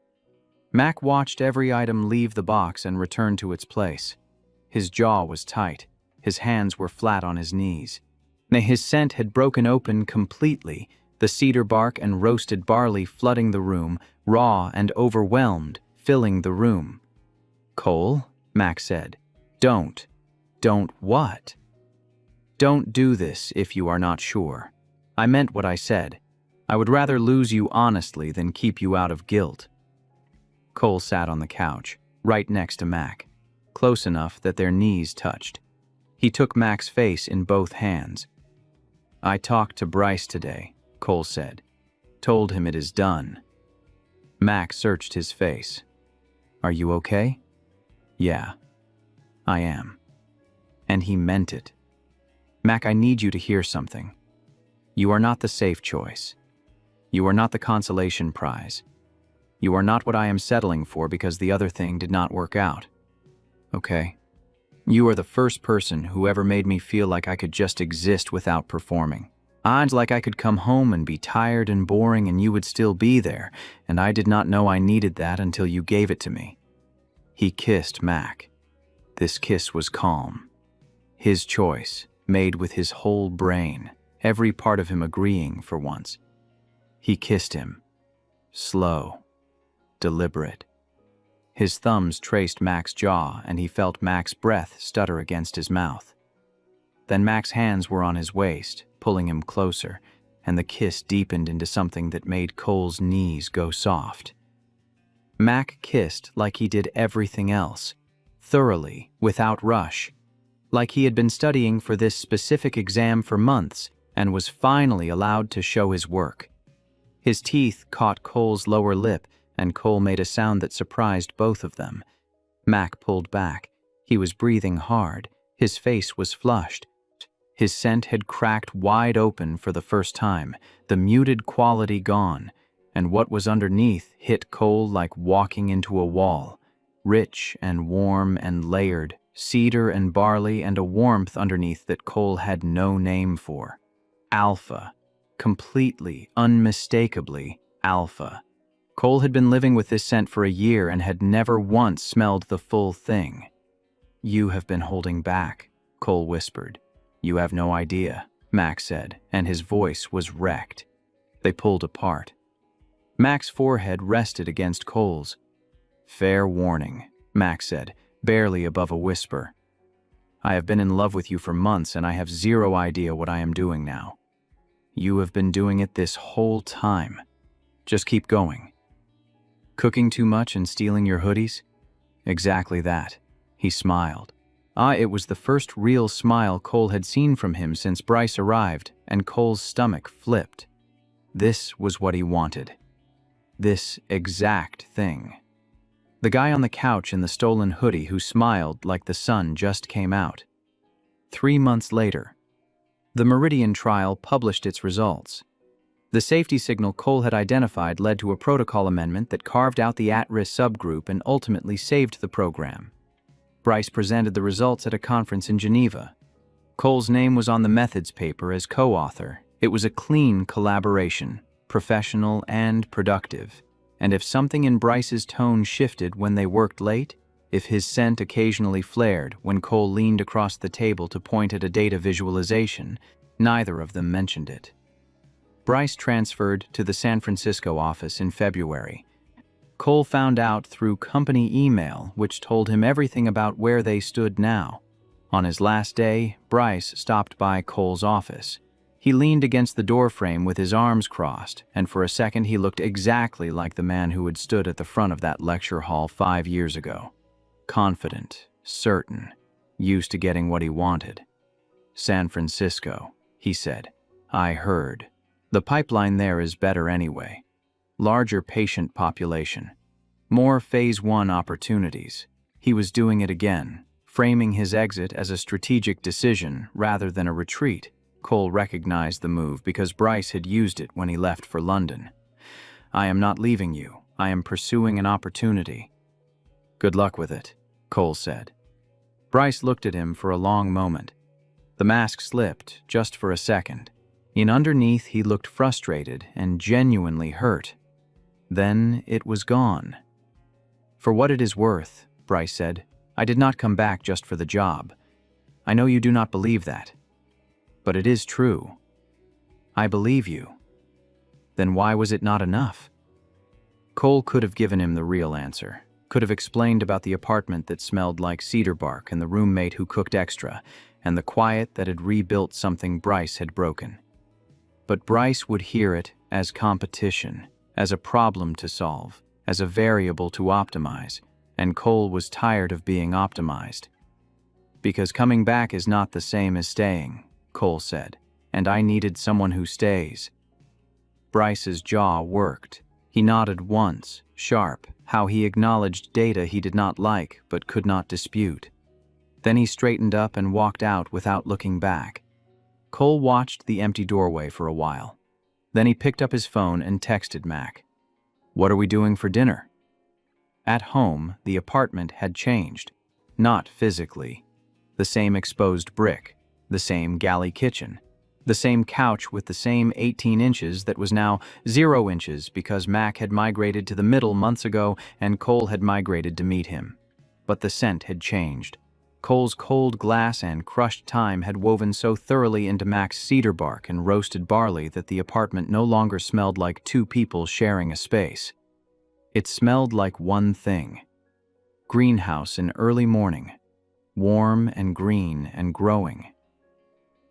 Mac watched every item leave the box and return to its place. His jaw was tight. His hands were flat on his knees. His scent had broken open completely, the cedar bark and roasted barley flooding the room, raw and overwhelmed, filling the room. "Cole," Mac said, Don't what? Don't do this if you are not sure. I meant what I said. I would rather lose you honestly than keep you out of guilt." Cole sat on the couch, right next to Mac, close enough that their knees touched. He took Mac's face in both hands. "I talked to Bryce today," Cole said. "Told him it is done." Mac searched his face. "Are you okay?" "Yeah, I am." And he meant it. "Mac, I need you to hear something. You are not the safe choice. You are not the consolation prize. You are not what I am settling for because the other thing did not work out. Okay? You are the first person who ever made me feel like I could just exist without performing. Odds like I could come home and be tired and boring and you would still be there, and I did not know I needed that until you gave it to me." He kissed Mac. This kiss was calm. His choice, made with his whole brain, every part of him agreeing for once. He kissed him. Slow. Deliberate. His thumbs traced Mac's jaw and he felt Mac's breath stutter against his mouth. Then Mac's hands were on his waist, pulling him closer, and the kiss deepened into something that made Cole's knees go soft. Mac kissed like he did everything else, thoroughly, without rush, like he had been studying for this specific exam for months and was finally allowed to show his work. His teeth caught Cole's lower lip, and Cole made a sound that surprised both of them. Mac pulled back. He was breathing hard. His face was flushed. His scent had cracked wide open for the first time, the muted quality gone, and what was underneath hit Cole like walking into a wall. Rich and warm and layered, cedar and barley and a warmth underneath that Cole had no name for. Alpha. Completely, unmistakably alpha. Cole had been living with this scent for a year and had never once smelled the full thing. "You have been holding back," Cole whispered. "You have no idea," Mac said, and his voice was wrecked. They pulled apart. Mac's forehead rested against Cole's. "Fair warning," Mac said, barely above a whisper. "I have been in love with you for months and I have zero idea what I am doing now. You have been doing it this whole time. Just keep going." "Cooking too much and stealing your hoodies?" "Exactly that." He smiled. It was the first real smile Cole had seen from him since Bryce arrived, and Cole's stomach flipped. This was what he wanted. This exact thing. The guy on the couch in the stolen hoodie who smiled like the sun just came out. 3 months later, the Meridian trial published its results. The safety signal Cole had identified led to a protocol amendment that carved out the at-risk subgroup and ultimately saved the program. Bryce presented the results at a conference in Geneva. Cole's name was on the methods paper as co-author. It was a clean collaboration, professional and productive. And if something in Bryce's tone shifted when they worked late, if his scent occasionally flared when Cole leaned across the table to point at a data visualization, neither of them mentioned it. Bryce transferred to the San Francisco office in February. Cole found out through company email, which told him everything about where they stood now. On his last day, Bryce stopped by Cole's office. He leaned against the doorframe with his arms crossed, and for a second he looked exactly like the man who had stood at the front of that lecture hall 5 years ago. Confident, certain, used to getting what he wanted. "San Francisco," he said. I heard. The pipeline there is better anyway. Larger patient population. More Phase 1 opportunities. He was doing it again, framing his exit as a strategic decision rather than a retreat. Cole recognized the move because Bryce had used it when he left for London. I am not leaving you. I am pursuing an opportunity. Good luck with it, Cole said. Bryce looked at him for a long moment. The mask slipped, just for a second. In underneath, he looked frustrated and genuinely hurt. Then it was gone. For what it is worth, Bryce said, I did not come back just for the job. I know you do not believe that. But it is true. I believe you. Then why was it not enough? Cole could have given him the real answer, could have explained about the apartment that smelled like cedar bark and the roommate who cooked extra, and the quiet that had rebuilt something Bryce had broken. But Bryce would hear it as competition, as a problem to solve, as a variable to optimize, and Cole was tired of being optimized. Because coming back is not the same as staying, Cole said, and I needed someone who stays. Bryce's jaw worked. He nodded once, sharp, how he acknowledged data he did not like but could not dispute. Then he straightened up and walked out without looking back. Cole watched the empty doorway for a while. Then he picked up his phone and texted Mac. What are we doing for dinner? At home, the apartment had changed. Not physically. The same exposed brick, the same galley kitchen, the same couch with the same 18 inches that was now 0 inches because Mac had migrated to the middle months ago and Cole had migrated to meet him. But the scent had changed. Cole's cold glass and crushed thyme had woven so thoroughly into Mac's cedar bark and roasted barley that the apartment no longer smelled like two people sharing a space. It smelled like one thing. Greenhouse in early morning. Warm and green and growing.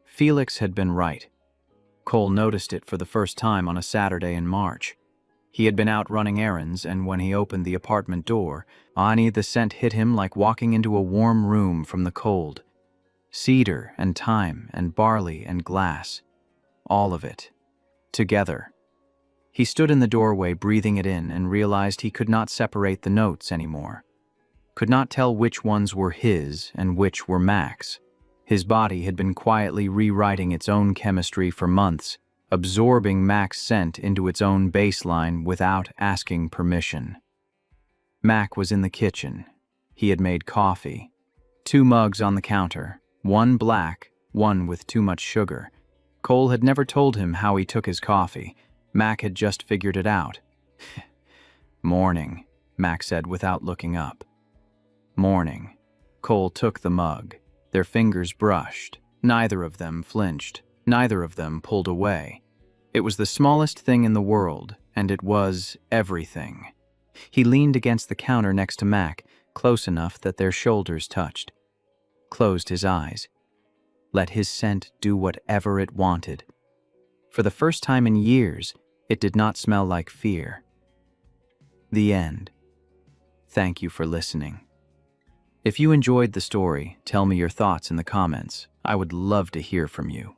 Felix had been right. Cole noticed it for the first time on a Saturday in March. He had been out running errands, and when he opened the apartment door, the scent hit him like walking into a warm room from the cold. Cedar and thyme and barley and glass. All of it. Together. He stood in the doorway breathing it in and realized he could not separate the notes anymore. Could not tell which ones were his and which were Mac's. His body had been quietly rewriting its own chemistry for months, absorbing Mac's scent into its own baseline without asking permission. Mac was in the kitchen. He had made coffee. 2 mugs on the counter, one black, one with too much sugar. Cole had never told him how he took his coffee. Mac had just figured it out. Morning, Mac said without looking up. Morning. Cole took the mug. Their fingers brushed. Neither of them flinched. Neither of them pulled away. It was the smallest thing in the world, and it was everything. He leaned against the counter next to Mac, close enough that their shoulders touched. Closed his eyes. Let his scent do whatever it wanted. For the first time in years, it did not smell like fear. The end. Thank you for listening. If you enjoyed the story, tell me your thoughts in the comments. I would love to hear from you.